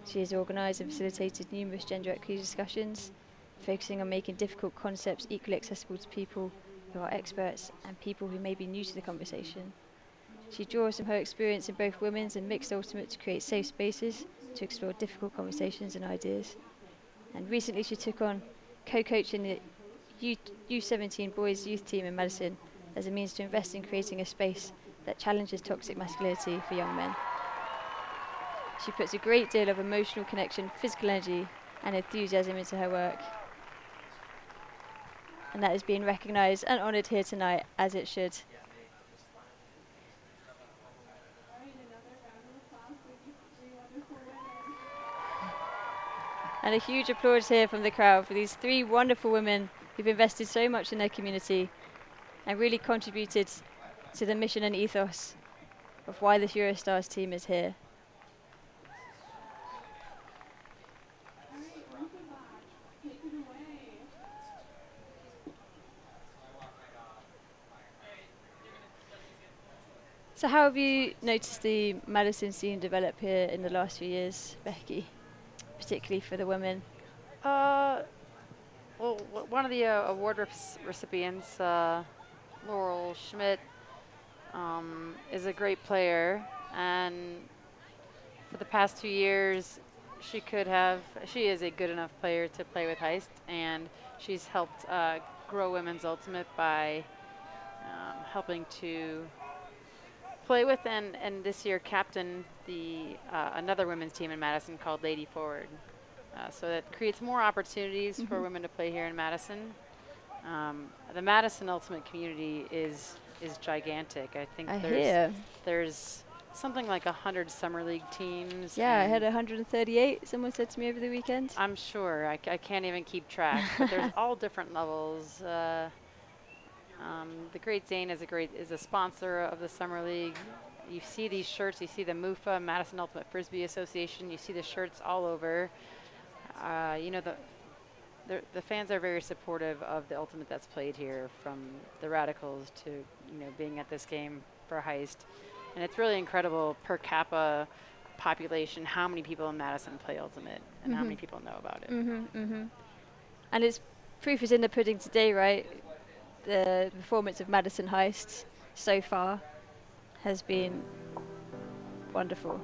She has organised and facilitated numerous gender equity discussions, focusing on making difficult concepts equally accessible to people who are experts and people who may be new to the conversation. She draws from her experience in both women's and mixed ultimate to create safe spaces to explore difficult conversations and ideas. And recently she took on co-coaching the U17 boys youth team in Madison as a means to invest in creating a space that challenges toxic masculinity for young men. She puts a great deal of emotional connection, physical energy and enthusiasm into her work. And that is being recognised and honoured here tonight, as it should. And a huge applause here from the crowd for these three wonderful women who've invested so much in their community and really contributed to the mission and ethos of why this Eurostars team is here. So how have you noticed the Madison scene develop here in the last few years, Becky, particularly for the women? Well, one of the award recipients, Laurel Schmidt, is a great player, and for the past 2 years, she is a good enough player to play with Heist, and she's helped grow women's ultimate by helping to play with and this year captain the another women's team in Madison called Lady Forward. So that creates more opportunities for women to play here in Madison. The Madison Ultimate community is gigantic. I think there's something like 100 summer league teams. Yeah, I had 138, someone said to me over the weekend. I'm sure. I can't even keep track. But there's all different levels. The Great Dane is a sponsor of the Summer League. You see these shirts, you see the MUFA, Madison Ultimate Frisbee Association, you see the shirts all over. You know, the fans are very supportive of the Ultimate that's played here, from the Radicals to being at this game for Heist, and it's really incredible per capita population how many people in Madison play Ultimate and how many people know about it. And it's proof is in the pudding today, right? The performance of Madison Heist so far has been wonderful.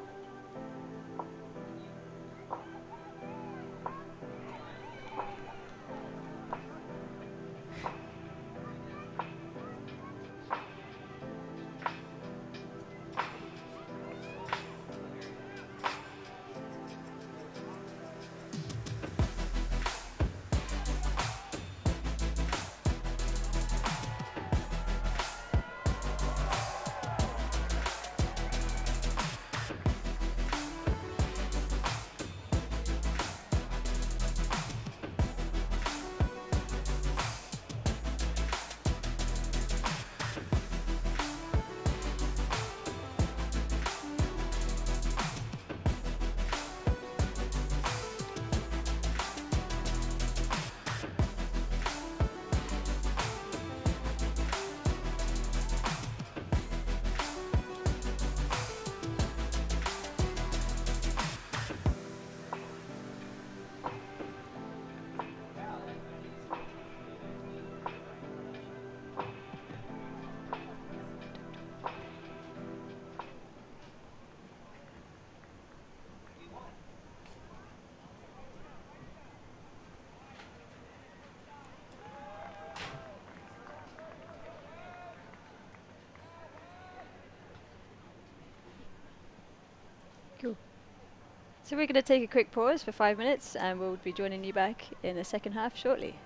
Cool. So we're going to take a quick pause for 5 minutes and we'll be joining you back in the second half shortly.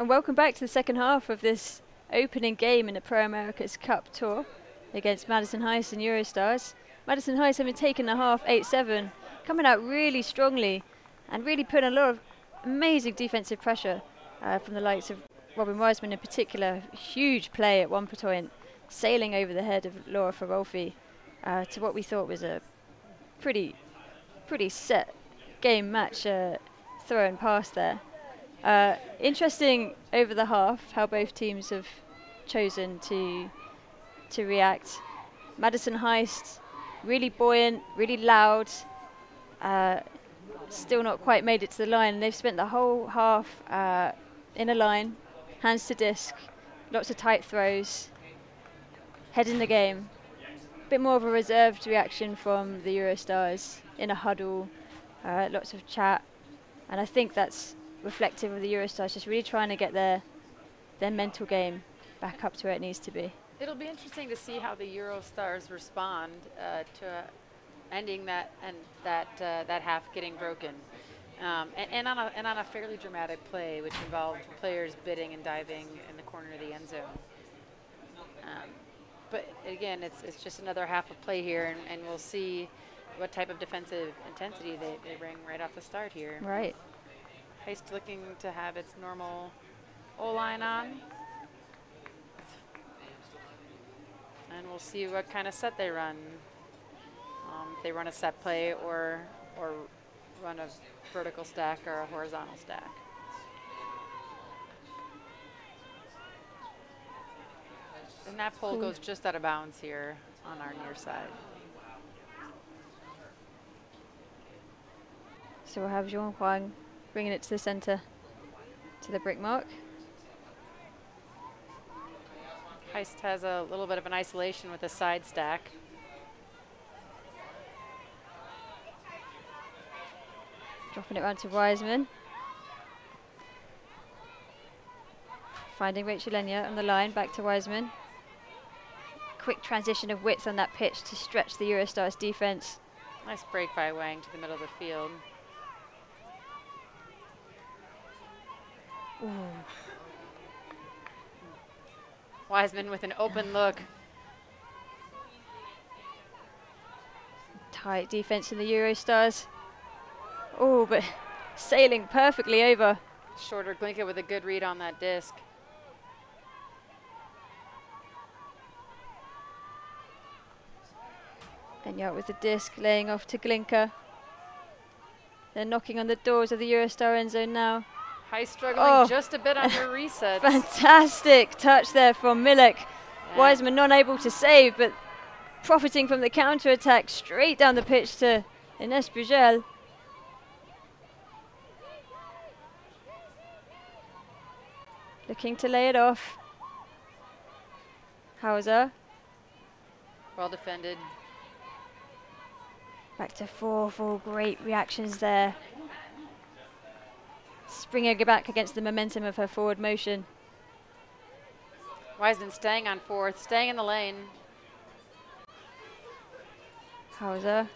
And welcome back to the second half of this opening game in the Pro Americas Cup Tour against Madison Heist and Eurostars. Madison Heist having taken the half 8-7, coming out really strongly and really putting a lot of amazing defensive pressure from the likes of Robin Wiseman in particular. Huge play at one point, sailing over the head of Laura Ferolfi to what we thought was a pretty set game match throw and pass there. Interesting over the half how both teams have chosen to react. Madison Heist, really buoyant, really loud, still not quite made it to the line. They've spent the whole half in a line, hands to disc, lots of tight throws, head in the game. A bit more of a reserved reaction from the Eurostars in a huddle, lots of chat, and I think that's reflective of the Eurostars just really trying to get their mental game back up to where it needs to be. It'll be interesting to see how the Eurostars respond to ending that half getting broken, and on a fairly dramatic play, which involved players bidding and diving in the corner of the end zone. But again, it's just another half of play here, and we'll see what type of defensive intensity they bring right off the start here. Right. Heist looking to have its normal O-line on. And we'll see what kind of set they run. If they run a set play or run a vertical stack or a horizontal stack. And that pole goes just out of bounds here on our near side. So we'll have Zhong Huang bringing it to the center, to the brick mark. Heist has a little bit of an isolation with a side stack. Dropping it around to Wiseman. Finding Rachel Lenya on the line, back to Wiseman. Quick transition of width on that pitch to stretch the Eurostars defense. Nice break by Wang to the middle of the field. Ooh. Wiseman with an open look. Tight defense in the Eurostars. Oh, but sailing perfectly over. Shorter Glinka with a good read on that disc. And out with the disc, laying off to Glinka. They're knocking on the doors of the Eurostar end zone now. Heist struggling just a bit on her resets. Fantastic touch there from Milek. Yeah. Wiseman not able to save, but profiting from the counter-attack straight down the pitch to Ines Brugel. Looking to lay it off. Hauser. Well defended. Back to 4-4, great reactions there. Springing back against the momentum of her forward motion. Wiseman staying on fourth, staying in the lane. Hauser.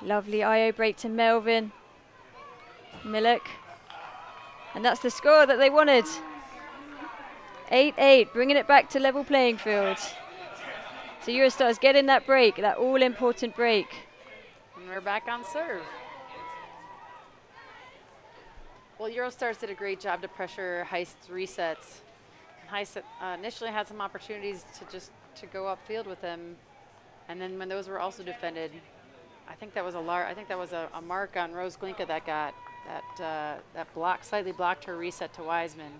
Lovely IO break to Melvin. Milek. And that's the score that they wanted. 8-8, bringing it back to level playing field. So Eurostars getting that break, that all-important break. And we're back on serve. Well, Eurostars did a great job to pressure Heist's resets. Heist initially had some opportunities to go upfield with them, and then when those were also defended, I think that was a mark on Rose Glinka that got that slightly blocked her reset to Wiseman.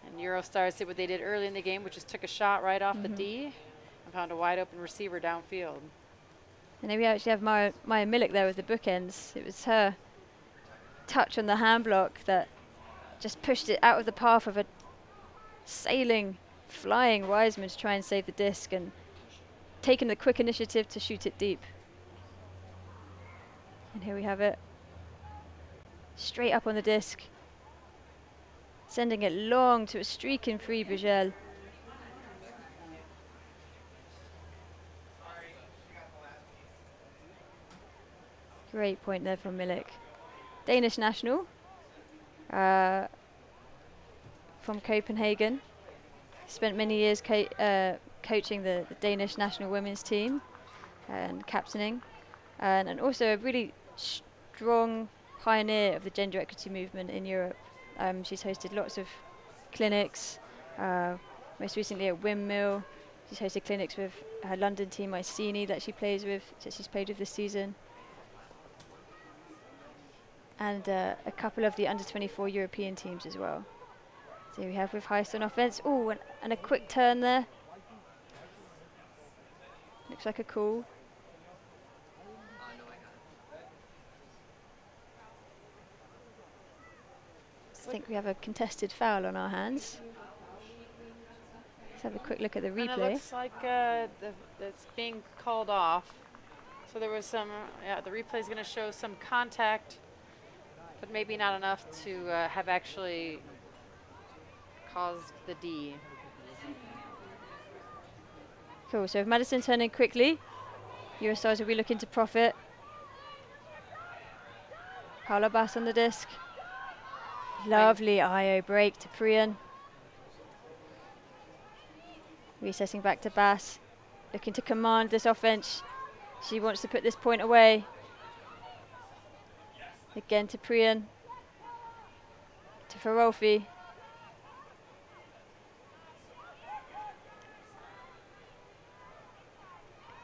And Eurostars did what they did early in the game, which is took a shot right off the D and found a wide open receiver downfield. And then we actually have Maya Milek there with the bookends. It was her touch on the hand block that just pushed it out of the path of a sailing, flying Wiseman to try and save the disc, and taking the quick initiative to shoot it deep. And here we have it. Straight up on the disc. Sending it long to a streaking free Brugel. Great point there from Milek. Danish national from Copenhagen. Spent many years coaching the Danish national women's team and captaining, and also a really strong pioneer of the gender equity movement in Europe. She's hosted lots of clinics, most recently at Windmill. She's hosted clinics with her London team, Iceni, that she plays with, that she's played with this season. And a couple of the under-24 European teams as well. So we have with Heist on offense. Oh, and a quick turn there. Looks like a call. I think we have a contested foul on our hands. Let's have a quick look at the replay. And it looks like it's being called off. So there was some, the replay is going to show some contact, but maybe not enough to have actually caused the D. Cool, so if Madison turn in quickly, Eurostars will be looking to profit. Paula Bass on the disc. Lovely IO break to Priyan. Resetting back to Bass. Looking to command this offense. She wants to put this point away. Again to Priyan. To Ferolfi.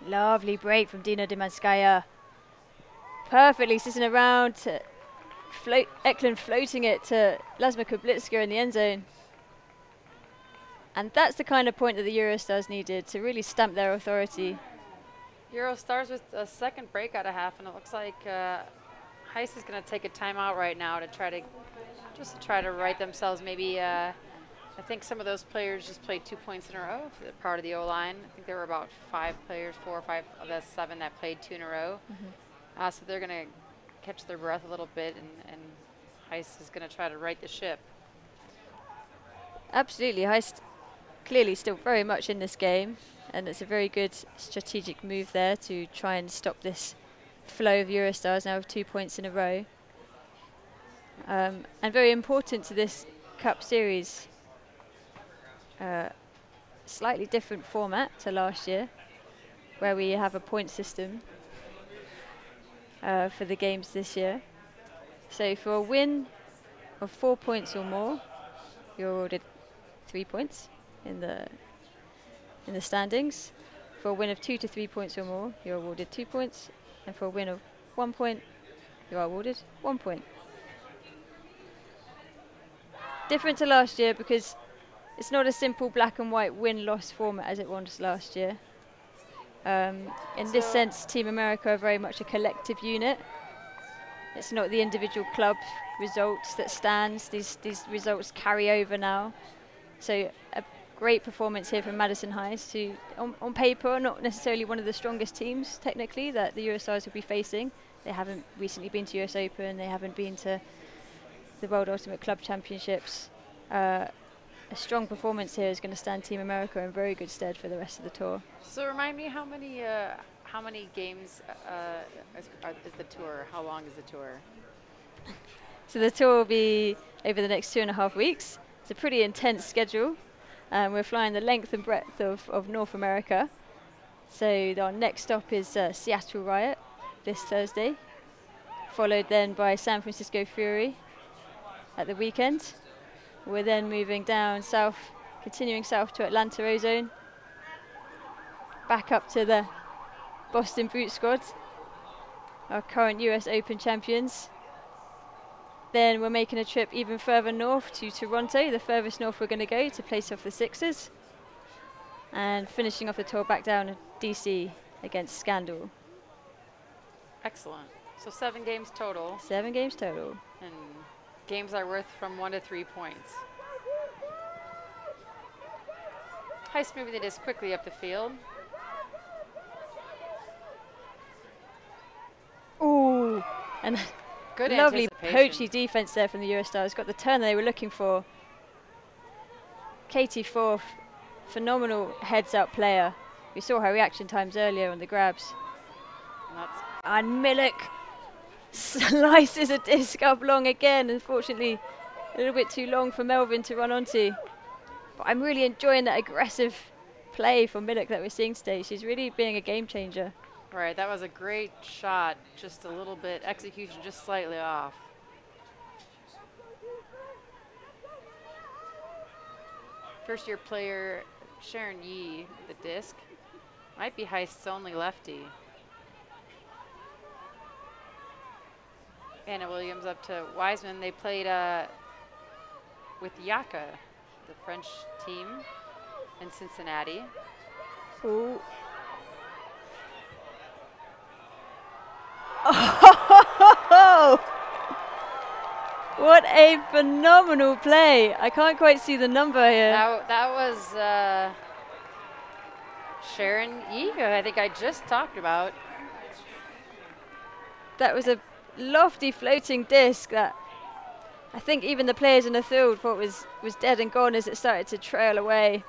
Lovely break from Dina Dimanskaya. Perfectly sitting around to Eklund floating it to Lasma Kublitska in the end zone. And that's the kind of point that the Eurostars needed to really stamp their authority. Eurostars with a second break out of half, and it looks like Heist is going to take a timeout right now to try to right themselves. Maybe I think some of those players just played 2 points in a row for the part of the O-line. I think there were about 5 players, 4 or 5 of the 7 that played 2 in a row. So they're going to catch their breath a little bit, and Heist is going to try to right the ship. Absolutely, Heist clearly still very much in this game, and it's a very good strategic move there to try and stop this flow of Eurostars now with 2 points in a row. And very important to this Cup series. Slightly different format to last year, where we have a point system for the games this year. So for a win of 4 points or more, you're awarded 3 points in the standings. For a win of 2 to 3 points or more, you're awarded 2 points, and for a win of 1 point, you are awarded 1 point. Different to last year because it's not a simple black and white win-loss format as it was last year. In this sense, Team America are very much a collective unit. It's not the individual club results that stands. These results carry over now. So a great performance here from Madison Heist, who on paper are not necessarily one of the strongest teams technically that the Eurostars will be facing. They haven't recently been to US Open. They haven't been to the World Ultimate Club Championships. A strong performance here is going to stand Team America in very good stead for the rest of the tour. So remind me, how many games is the tour? How long is the tour? So the tour will be over the next 2.5 weeks. It's a pretty intense schedule. We're flying the length and breadth of North America. So our next stop is Seattle Riot this Thursday, followed then by San Francisco Fury at the weekend. We're then moving down south, continuing south to Atlanta Ozone, back up to the Boston Boot Squad, our current US Open champions. Then we're making a trip even further north to Toronto, the furthest north we're going to go to place off the Sixers. And finishing off the tour back down to DC against Scandal. Excellent. So 7 games total. 7 games total. And games are worth from 1 to 3 points. Heist moving this quickly up the field. Ooh, and good lovely poachy defense there from the Eurostars. Got the turn they were looking for. Katie Forth, phenomenal heads-up player. We saw her reaction times earlier on the grabs. And Milik slices a disc up long again. Unfortunately, a little bit too long for Melvin to run onto. But I'm really enjoying that aggressive play from Minnock that we're seeing today. She's really being a game changer. Right, that was a great shot. Just a little bit, execution just slightly off. First year player Sharon Yee, the disc. Might be Heist's only lefty. Anna Williams up to Wiseman. They played with Yaka, the French team in Cincinnati. Ooh. Oh, what a phenomenal play. I can't quite see the number here. That was Sharon Yee, who I think I just talked about. That was a lofty floating disc that I think even the players in the field thought was dead and gone as it started to trail away.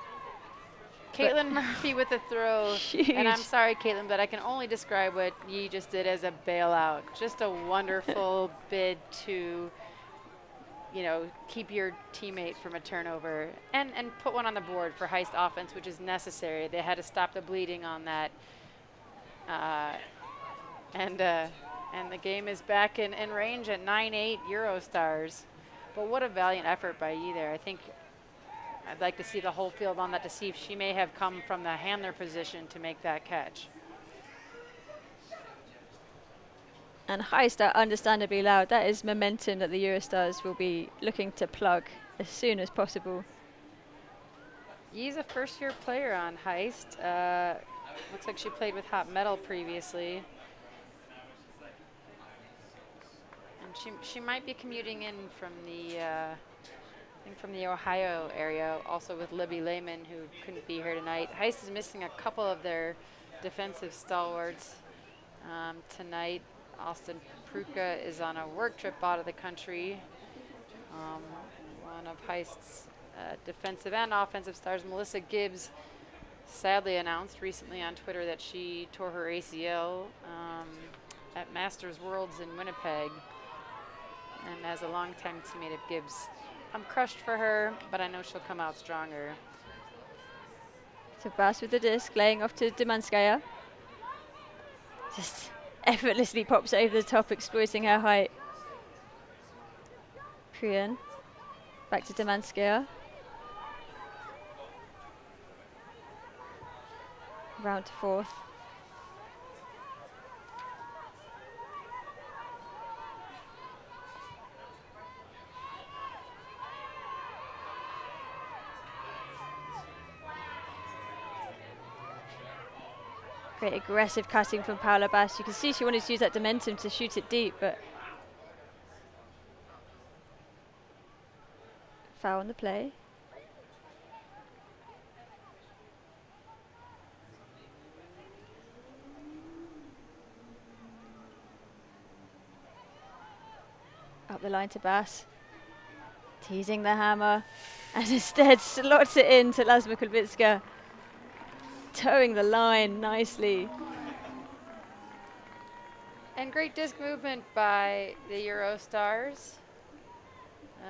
Kaitlyn Murphy with the throw. Huge. And I'm sorry, Kaitlyn, but I can only describe what Yee just did as a bailout. Just a wonderful bid to, you know, keep your teammate from a turnover and put one on the board for Heist offense, which is necessary. They had to stop the bleeding on that. And the game is back in range at 9-8 Eurostars. But what a valiant effort by Yee there. I think I'd like to see the whole field on that to see if she may have come from the handler position to make that catch. And Heist are understandably loud. That is momentum that the Eurostars will be looking to plug as soon as possible. Yee's a first-year player on Heist. Looks like she played with Hot Metal previously. And she might be commuting in from the from the Ohio area, also with Libby Lehman, who couldn't be here tonight. Heist is missing a couple of their defensive stalwarts tonight. Austin Pruka is on a work trip out of the country. One of Heist's defensive and offensive stars, Melissa Gibbs, sadly announced recently on Twitter that she tore her ACL at Masters Worlds in Winnipeg. And as a longtime teammate of Gibbs, I'm crushed for her, but I know she'll come out stronger. So Bass with the disc, laying off to Demanskaya. Just effortlessly pops over the top, exploiting her height. Priyan, back to Demanskaya. Round to fourth. Great aggressive cutting from Paula Bass. You can see she wanted to use that momentum to shoot it deep, but foul on the play. Up the line to Bass. Teasing the hammer, and instead slots it in to Lasma Kulvitska. Towing the line nicely. And great disc movement by the Eurostars.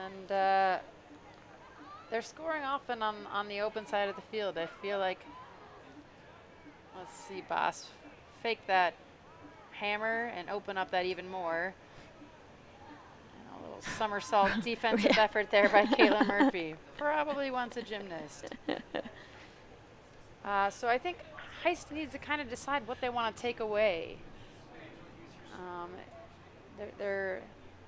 And they're scoring often on the open side of the field. I feel like, let's see, Boss, fake that hammer and open up that even more. And a little somersault defensive effort there by Kaitlyn Murphy. Probably once a gymnast. So I think Heist needs to kind of decide what they want to take away. There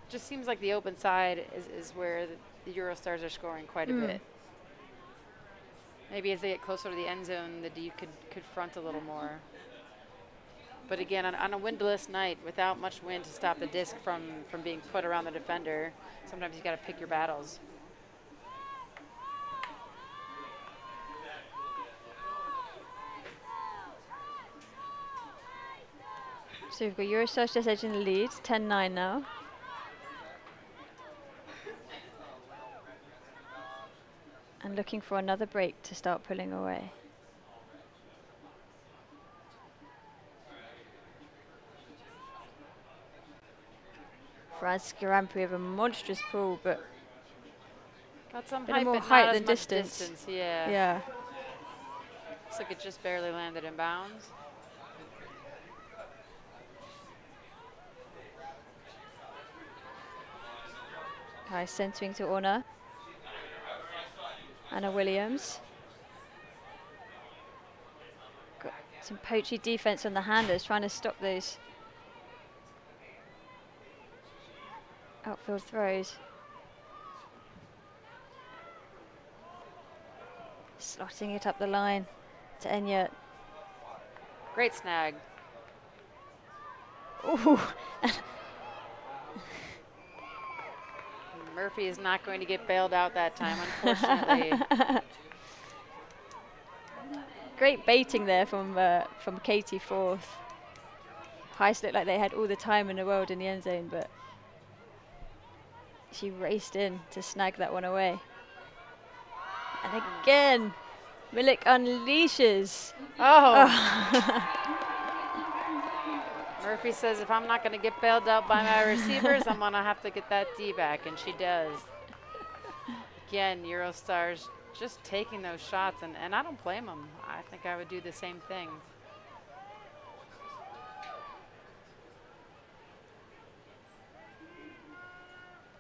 just seems like the open side is where the Eurostars are scoring quite a bit. Maybe as they get closer to the end zone, the D could front a little more. But again, on a windless night, without much wind to stop the disc from being put around the defender, sometimes you got to pick your battles. So we've got Eurostars just edging the lead, 10-9 now. And looking for another break to start pulling away. Francis Grand Prix of a monstrous pull, but got some bit height, more but height not than as much distance. Yeah. Yeah. Looks like it just barely landed in bounds. Nice centering to Orna. Anna Williams. Got some poachy defense on the handers, trying to stop those outfield throws. Slotting it up the line to Enyart. Great snag. Ooh. Murphy is not going to get bailed out that time, unfortunately. Great baiting there from Katie fourth. Heist looked like they had all the time in the world in the end zone, but she raced in to snag that one away. And again, Milik unleashes. Oh. Murphy says, if I'm not going to get bailed out by my receivers, I'm going to have to get that D back, and she does. Again, Eurostars just taking those shots, and I don't blame them. I think I would do the same thing.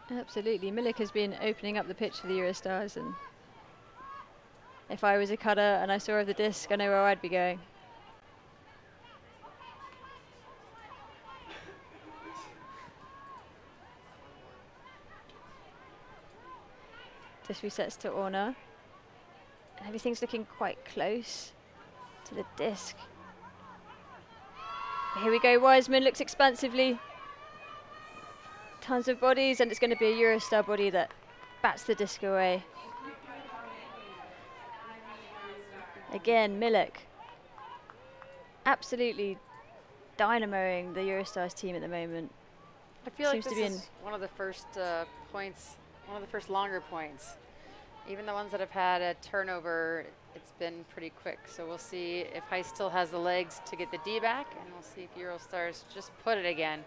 Absolutely. Milik has been opening up the pitch for the Eurostars, and if I was a cutter and I saw the disc, I know where I'd be going. This resets to Orna. And everything's looking quite close to the disc. Here we go, Wiseman looks expansively. Tons of bodies, and it's going to be a Eurostar body that bats the disc away. Again, Milik absolutely dynamoing the Eurostars team at the moment. I feel like this is one of the first points, one of the first longer points. Even the ones that have had a turnover, it's been pretty quick. So we'll see if Heist still has the legs to get the D back, and we'll see if Eurostars just put it again.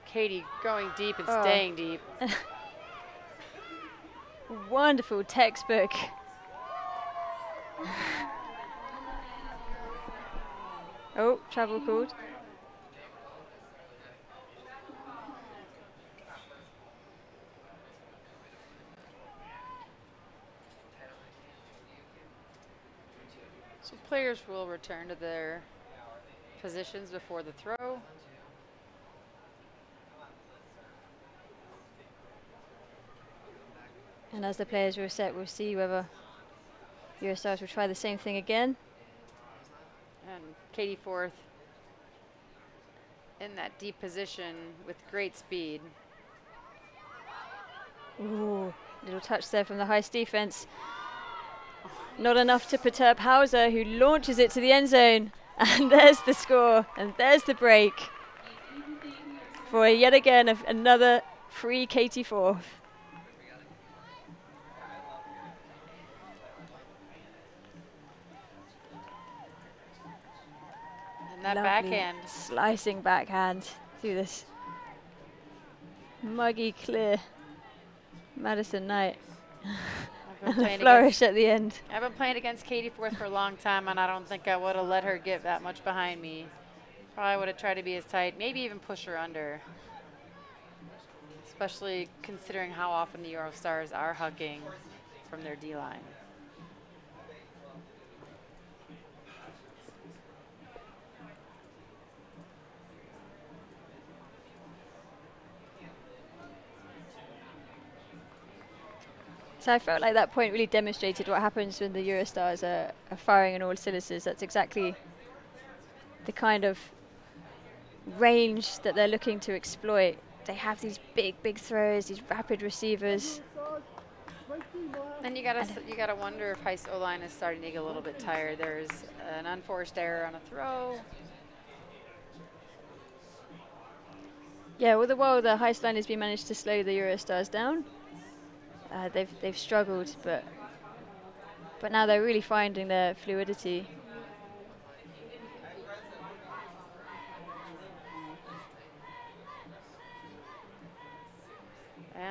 Katie going deep and staying deep. Wonderful textbook. Oh, travel called. So players will return to their positions before the throw. And as the players reset, we'll see whether Eurostars will try the same thing again. And Katie fourth in that deep position with great speed. Ooh, little touch there from the Heist defense. Not enough to perturb Hauser, who launches it to the end zone. And there's the score, and there's the break for yet again another free Katie fourth. And that Lovely backhand. Slicing backhand through this muggy, clear Madison night. And the flourish at the end. I've been playing against Katie fourth for a long time, and I don't think I would have let her get that much behind me. Probably would have tried to be as tight, maybe even push her under. Especially considering how often the Eurostars are hucking from their D-line. So I felt like that point really demonstrated what happens when the Eurostars are firing on all cylinders. That's exactly the kind of range that they're looking to exploit. They have these big throws, these rapid receivers. Then you gotta wonder if Heist O-line is starting to get a little bit tired. There's an unforced error on a throw. Yeah, all the while the Heist line has been managed to slow the Eurostars down. They've struggled, but now they're really finding their fluidity.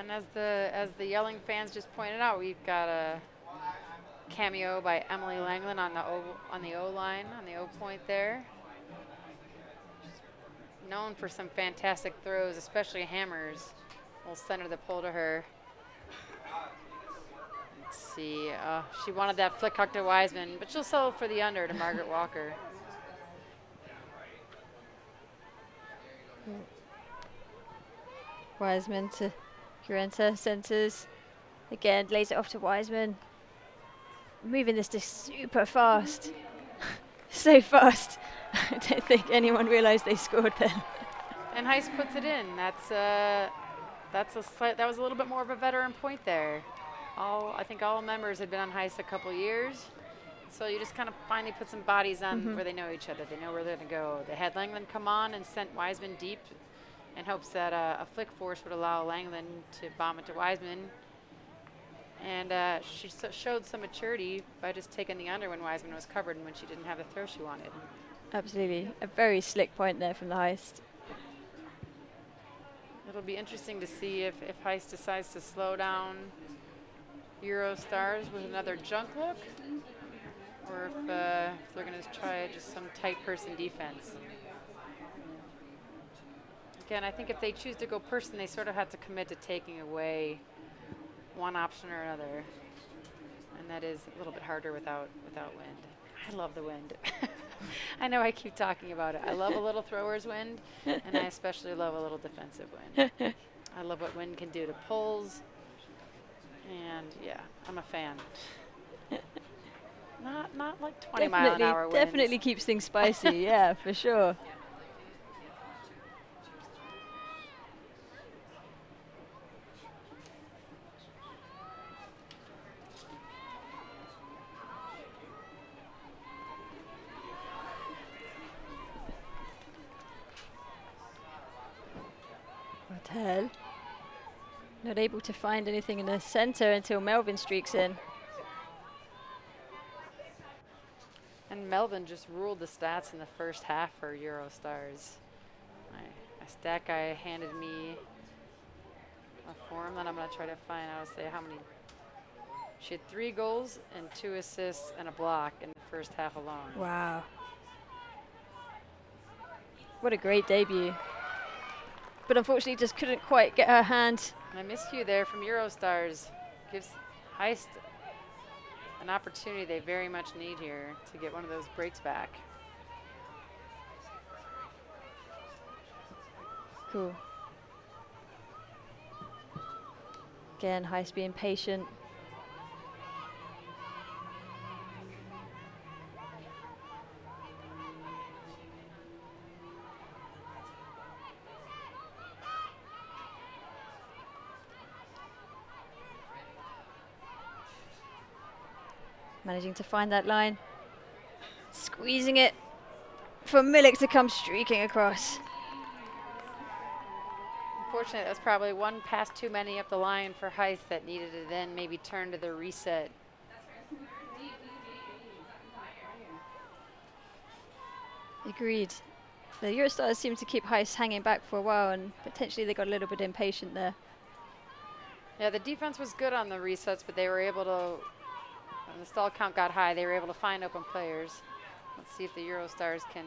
And as the yelling fans just pointed out, we've got a cameo by Emily Langland on the O line, on the O point there. She's known for some fantastic throws, especially hammers. We'll center the pull to her. Let's see. She wanted that flick huck to Wiseman, but she'll settle for the under to Margaret Walker. Wiseman to Curenta, centers. Again, lays it off to Wiseman. Moving this just super fast. So fast. I don't think anyone realized they scored then. And Heist puts it in. That was a little bit more of a veteran point there. I think all members had been on Heist a couple years. So you just kind of finally put some bodies on where they know each other. They know where they're going to go. They had Langland come on and sent Wiseman deep in hopes that a flick force would allow Langland to bomb it to Wiseman. And she showed some maturity by just taking the under when Wiseman was covered and when she didn't have the throw she wanted. Absolutely. A very slick point there from the Heist. It'll be interesting to see if Heist decides to slow down Eurostars with another junk look, or if they're going to try just some tight person defense. Again, I think if they choose to go person, they sort of have to commit to taking away one option or another, and that is a little bit harder without wind. I love the wind. I know I keep talking about it. I love a little thrower's wind, and I especially love a little defensive wind. I love what wind can do to pulls, and yeah, I'm a fan. Not like 20 mile an hour winds. Definitely keeps things spicy, yeah, for sure. Hotel. Not able to find anything in the center until Melvin streaks in. And Melvin just ruled the stats in the first half for Eurostars. My stat guy handed me a form that I'm going to try to find. I'll say how many. She had 3 goals and 2 assists and a block in the first half alone. Wow. What a great debut. But unfortunately just couldn't quite get her hand. And I missed you there from Eurostars. Gives Heist an opportunity they very much need here to get one of those breaks back. Cool. Again, Heist being patient. Managing to find that line. Squeezing it for Milik to come streaking across. Unfortunately, that was probably one pass too many up the line for Heist that needed to then maybe turn to the reset. Agreed. The Eurostars seem to keep Heist hanging back for a while, and potentially they got a little bit impatient there. Yeah, the defense was good on the resets, but they were able to, when the stall count got high, they were able to find open players. Let's see if the Eurostars can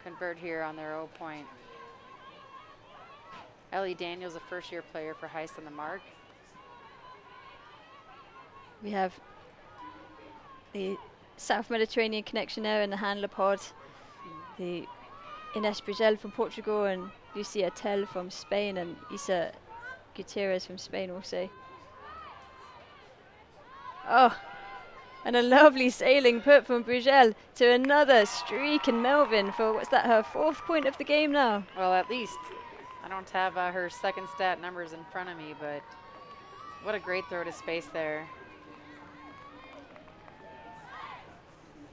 convert here on their O point. Ellie Daniels, a first-year player for Heist on the mark. We have the South Mediterranean connection there in the handler pod. The Ines Brigel from Portugal and Lucia Tell from Spain and Isa Gutierrez from Spain also. Oh, and a lovely sailing put from Brigel to another streak in Melvin for, what's that, her 4th point of the game now? Well, at least. I don't have her second stat numbers in front of me, but what a great throw to space there.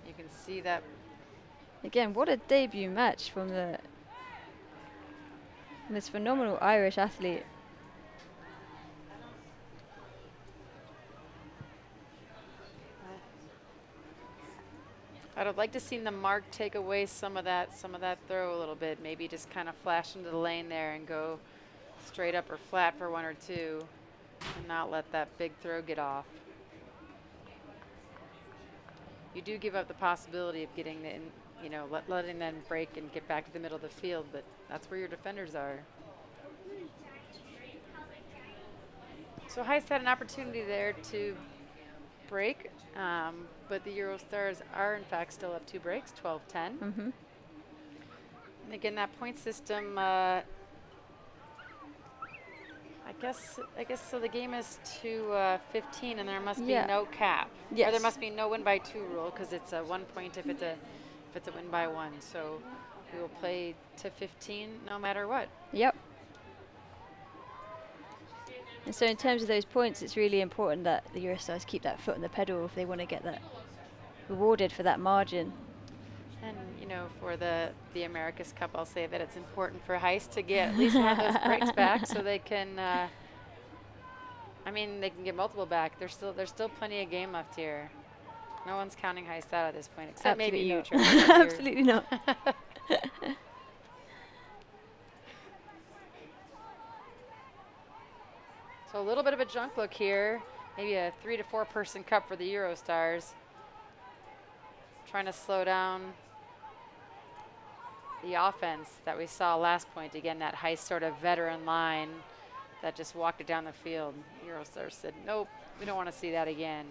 You can see that. Again, what a debut match from this phenomenal Irish athlete. I'd have liked to see the mark take away some of that throw a little bit. Maybe just kind of flash into the lane there and go straight up or flat for 1 or 2 and not let that big throw get off. You do give up the possibility of getting the, you know, letting them break and get back to the middle of the field, but that's where your defenders are. So Heist had an opportunity there to break, but the Eurostars are in fact still up 2 breaks, 12-10. Mm-hmm. And again, that point system, I guess so. The game is to 15, and there must be no cap. Yes. Or there must be no win by 2 rule, because it's a 1 point if it's a win by 1. So we will play to 15 no matter what. Yep. And so in terms of those points, it's really important that the Eurostars keep that foot on the pedal if they want to get that rewarded for that margin. And, you know, for the America's Cup, I'll say that it's important for Heist to get at least one of those breaks back so they can, I mean, they can get multiple back. There's still plenty of game left here. No one's counting Heist out at this point, except maybe you, Charlie. Absolutely not. So a little bit of a junk look here. Maybe a 3 to 4 person cup for the Eurostars. Trying to slow down the offense that we saw last point. Again, that Heist sort of veteran line that just walked it down the field. Eurostars said, nope, we don't want to see that again.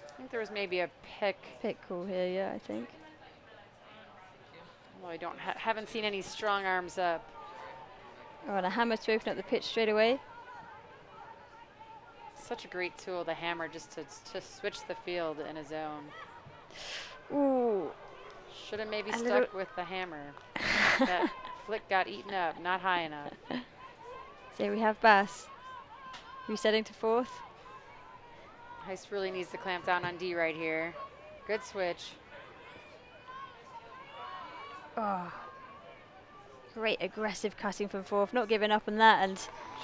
I think there was maybe a pick call here, yeah, I think. Well, I haven't seen any strong arms up. Oh, and a hammer to open up the pitch straight away. Such a great tool, the hammer, just to switch the field in a zone. Ooh. Should have maybe stuck with the hammer. That flick got eaten up, not high enough. So we have Bass resetting to 4th. Heist really needs to clamp down on D right here. Good switch. Oh. Great aggressive cutting from 4th, not giving up on that and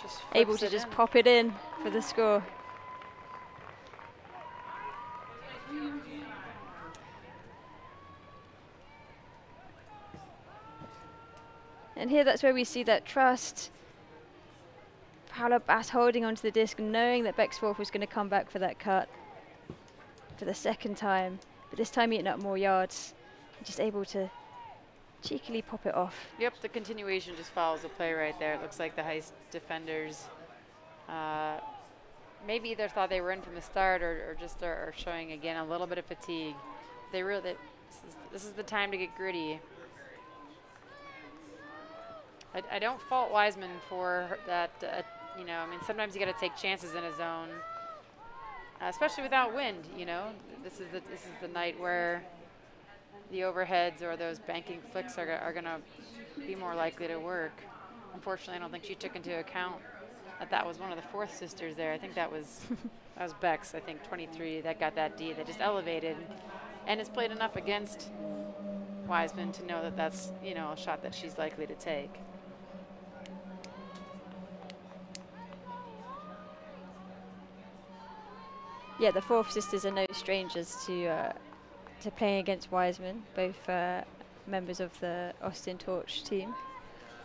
just able to just pop it in for the score. And here that's where we see that trust. Paolo Bass holding onto the disc and knowing that Bexforth was going to come back for that cut for the 2nd time, but this time eating up more yards, just able to cheekily pop it off. Yep, the continuation just follows the play right there. It looks like the Heist defenders maybe either thought they were in from the start or just are showing again a little bit of fatigue. They really, this is the time to get gritty. I don't fault Wiseman for that. You know, I mean, sometimes you got to take chances in a zone, especially without wind. You know, this is the night where the overheads or those banking flicks are going to be more likely to work. Unfortunately, I don't think she took into account that was one of the 4th sisters there. I think that was Bex. I think 23 that got that D that just elevated, and it's played enough against Wiseman to know that that's, you know, a shot that she's likely to take. Yeah, the 4th sisters are no strangers to playing against Wiseman, both members of the Austin Torch team.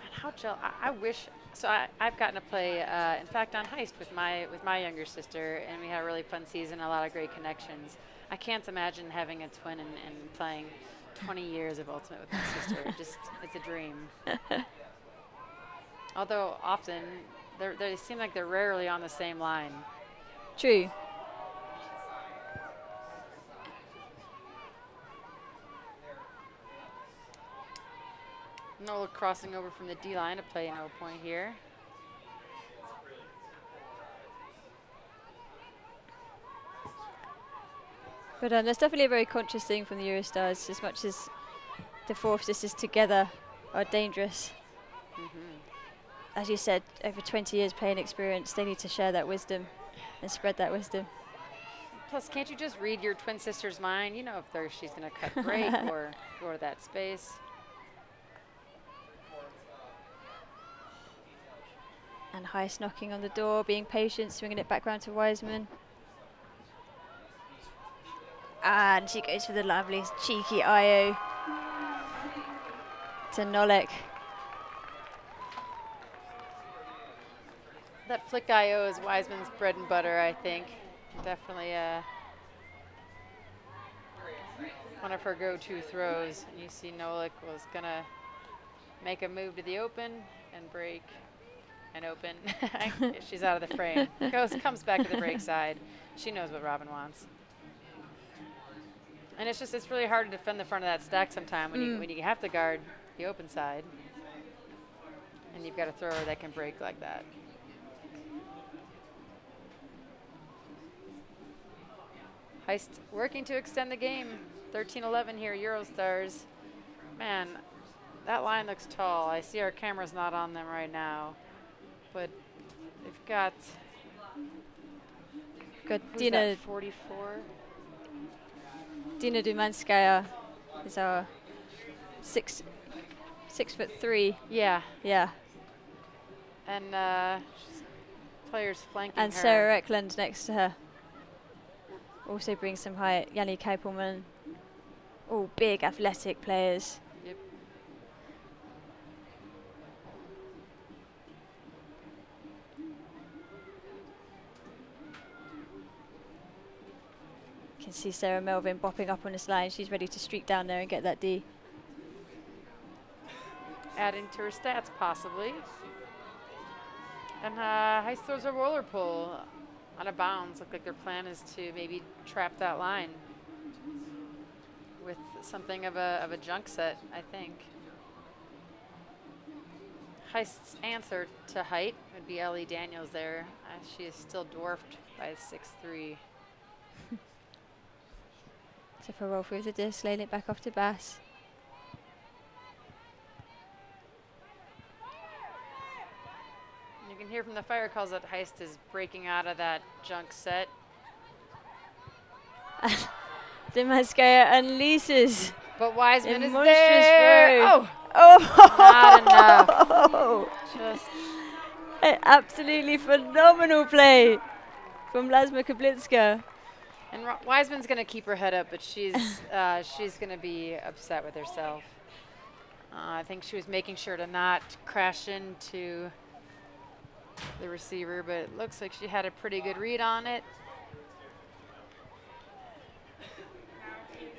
And how I wish. So I've gotten to play, in fact, on Heist with my younger sister, and we had a really fun season, a lot of great connections. I can't imagine having a twin and playing 20 years of Ultimate with my sister. It's a dream. Although often they seem like they're rarely on the same line. True. Nola crossing over from the D line to play no point here. But that's definitely a very conscious thing from the Eurostars, as much as the 4th sisters together are dangerous. As you said, over 20 years playing experience, they need to share that wisdom and spread that wisdom. Plus, can't you just read your twin sister's mind? You know if she's going to cut break or go to that space. And Heist knocking on the door, being patient, swinging it back round to Wiseman. And she goes for the lovely cheeky IO to Nolek. That flick IO is Wiseman's bread and butter, I think. Definitely one of her go-to throws. And you see Nolik was gonna make a move to the open and break and open. She's out of the frame. Comes back to the break side. She knows what Robin wants. And it's really hard to defend the front of that stack sometime when you have to guard the open side. And you've got a thrower that can break like that. Heist working to extend the game. 13-11 here, Eurostars. Man, that line looks tall. I see our camera's not on them right now. But they've got Dina 44. Dina Dumanskaya is our 6'3". Yeah. Yeah. And players flanking and her. Sarah Eklund next to her. Also brings some height. Yanni Keipelman. All big athletic players. Yep. You can see Sarah Melvin bopping up on this line. She's ready to streak down there and get that D. Adding to her stats, possibly. And Heist throws a roller pull on a bounce. Look like their plan is to maybe trap that line with something of a junk set, I think. Heist's answer to height would be Ellie Daniels there. She is still dwarfed by 6'3". So for roll through the disc, laying it back off to Bass. You can hear from the fire calls that Heist is breaking out of that junk set. Dumanskaya unleashes. But Wiseman is monstrous there. throw. Oh, not enough. Just absolutely phenomenal play from Lasma Kablitska. And Wiseman's going to keep her head up, but she's going to be upset with herself. I think she was making sure to not crash into the receiver, but it looks like she had a pretty good read on it.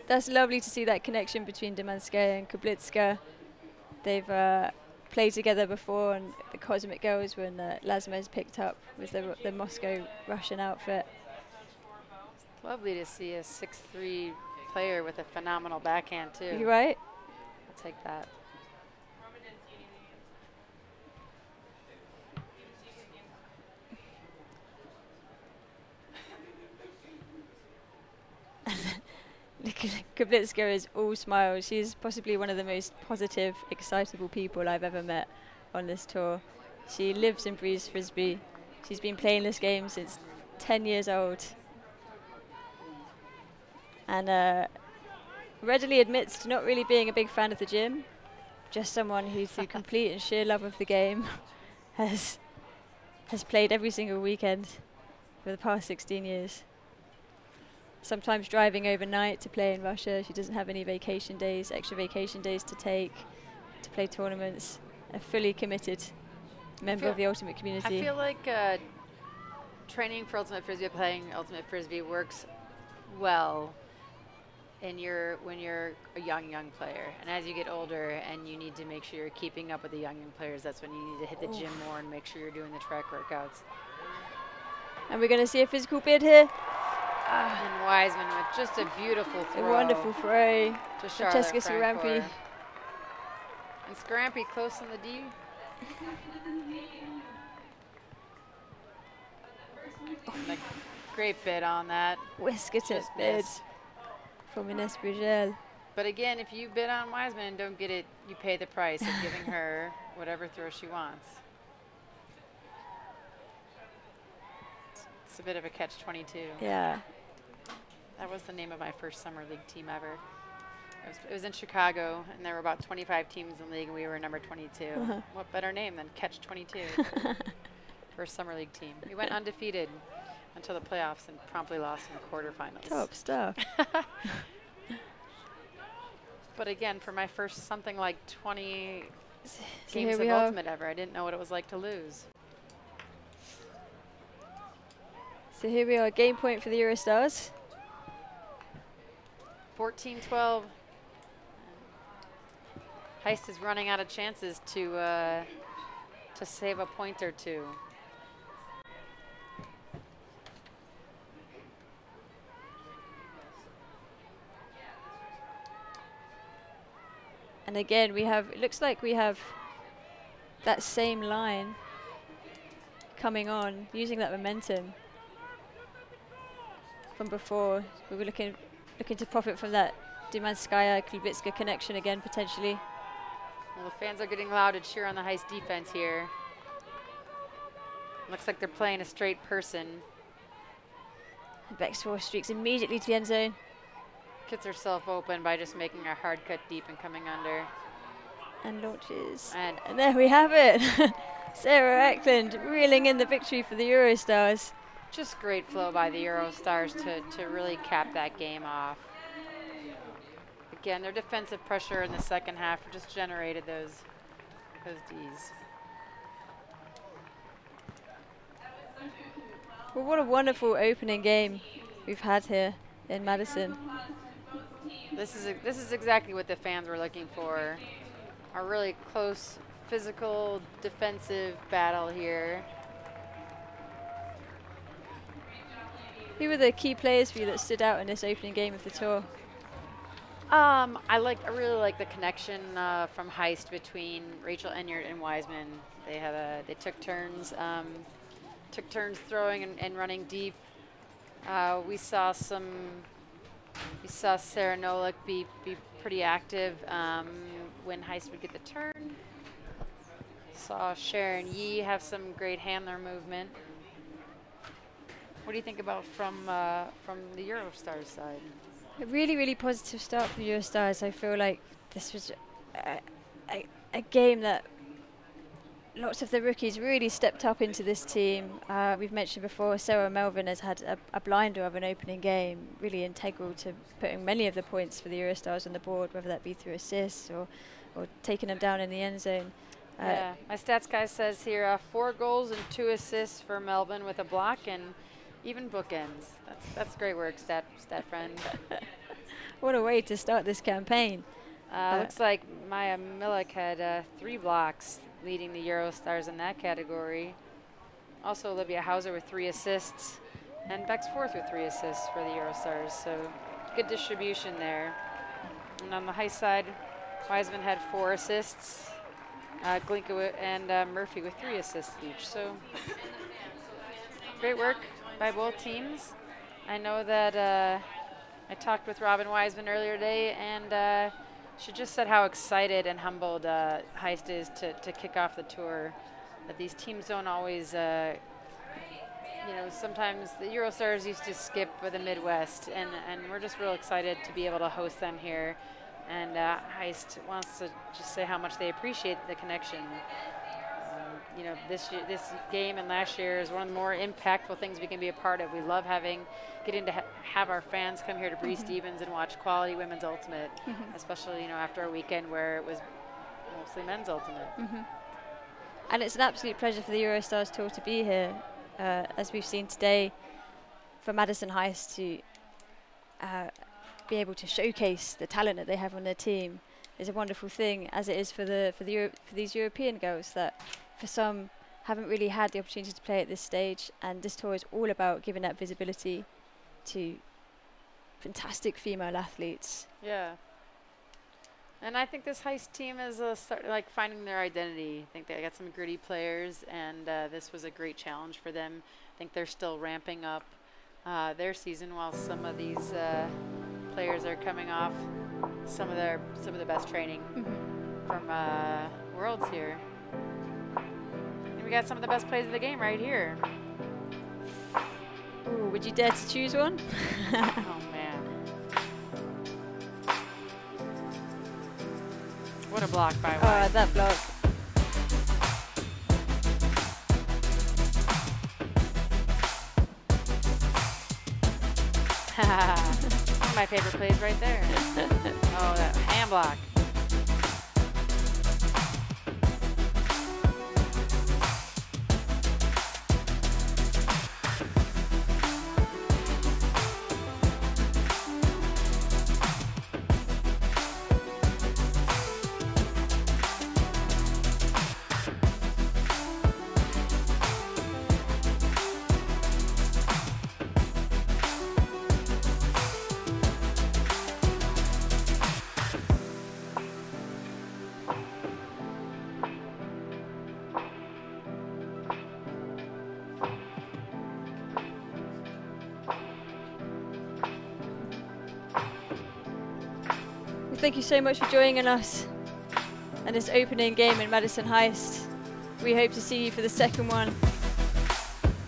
That's lovely to see that connection between Dumanskaya and Kablitska. They've played together before, and the Cosmic Girls when Lasma's picked up with the Moscow Russian outfit. Lovely to see a 6'3" player with a phenomenal backhand too. You're right. I'll take that. Kablitska is all smiles. She's possibly one of the most positive, excitable people I've ever met on this tour. She lives and breathes Frisbee. She's been playing this game since 10 years old. And readily admits to not really being a big fan of the gym. Just someone who, through complete and sheer love of the game, has played every single weekend for the past 16 years. Sometimes driving overnight to play in Russia. She doesn't have any vacation days, extra vacation days to take to play tournaments. A fully committed member of the Ultimate community. I feel like training for Ultimate Frisbee, playing Ultimate Frisbee works well when you're a young player. And as you get older and you need to make sure you're keeping up with the young players, that's when you need to hit the gym more and make sure you're doing the track workouts. And we're going to see a physical bid here. And Wiseman with just a beautiful throw. A wonderful throw. To Francesca Scarampy. And Scarampy close on the D. And a great bid on that. Whisker tip bid from Ines Brugel. But again, if you bid on Wiseman and don't get it, you pay the price of giving her whatever throw she wants. It's a bit of a catch-22. Yeah. That was the name of my first summer league team ever. It was in Chicago, and there were about 25 teams in the league, and we were number 22. What better name than Catch-22? First summer league team. We went undefeated until the playoffs and promptly lost in the quarterfinals. Top stuff. But again, for my first something like 20 So games of Ultimate ever, I didn't know what it was like to lose. So here we are, game point for the Eurostars. 14-12. Heist is running out of chances to save a point or two. And again, we have, it looks like we have that same line coming on, using that momentum from before. We were looking to profit from that Dumanskaya-Klubitska connection again, potentially. Well, the fans are getting loud to cheer on the Heist defense here. Looks like they're playing a straight person. And Bextor streaks immediately to the end zone. Gets herself open by just making a hard cut deep and coming under. And launches. And there we have it. Sarah Eklund reeling in the victory for the Eurostars. Just great flow by the Eurostars to really cap that game off. Again, their defensive pressure in the second half just generated those Ds. Well, what a wonderful opening game we've had here in Madison. This is exactly what the fans were looking for. A really close, physical, defensive battle here. Who were the key players for you that stood out in this opening game of the tour? I really like the connection from Heist between Rachel Enyart and Wiseman. They took turns throwing and running deep. We saw Sarah Nolik be pretty active when Heist would get the turn. Saw Sharon Yee have some great handler movement. What do you think about from the Eurostars side? A really, really positive start for the Eurostars. I feel like this was a game that lots of the rookies really stepped up into this team. We've mentioned before, Sarah Melvin has had a blinder of an opening game, really integral to putting many of the points for the Eurostars on the board, whether that be through assists or taking them down in the end zone. Yeah, my stats guy says here 4 goals and 2 assists for Melbourne with a block and even bookends. That's great work, stat friend. What a way to start this campaign. Looks like Maya Milek had 3 blocks, leading the Eurostars in that category. Also Olivia Hauser with 3 assists, and Bex Forth with 3 assists for the Eurostars. So good distribution there. And on the Heist side, Wiseman had 4 assists. Glinka and Murphy with 3 assists each. So great work by both teams. I know that I talked with Robin Wiseman earlier today, and she just said how excited and humbled Heist is to kick off the tour. That these teams don't always, sometimes the Eurostars used to skip with the Midwest, and we're just real excited to be able to host them here. And Heist wants to just say how much they appreciate the connection. This game and last year is one of the more impactful things we can be a part of. We love getting to have our fans come here to Bree Stevens and watch quality women's ultimate, especially after a weekend where it was mostly men's ultimate. And it's an absolute pleasure for the Eurostars tour to be here, as we've seen today, for Madison Heist to be able to showcase the talent that they have on their team is a wonderful thing, as it is for these European girls that, for some, haven't really had the opportunity to play at this stage. And this tour is all about giving that visibility to fantastic female athletes. Yeah. And I think this Heist team is finding their identity. I think they got some gritty players, and this was a great challenge for them. I think they're still ramping up their season while some of these players are coming off some of the best training from Worlds here. And we got some of the best plays of the game right here. Ooh, would you dare to choose one? Oh man. What a block by Wise. That block. One of my favorite plays right there. Oh, that hand block. Well, thank you so much for joining us and this opening game in Madison Heist. We hope to see you for the second one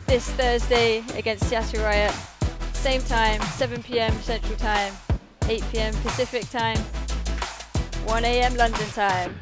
this Thursday against Seattle Riot. Same time, 7 PM Central Time, 8 PM Pacific Time, 1 AM London time.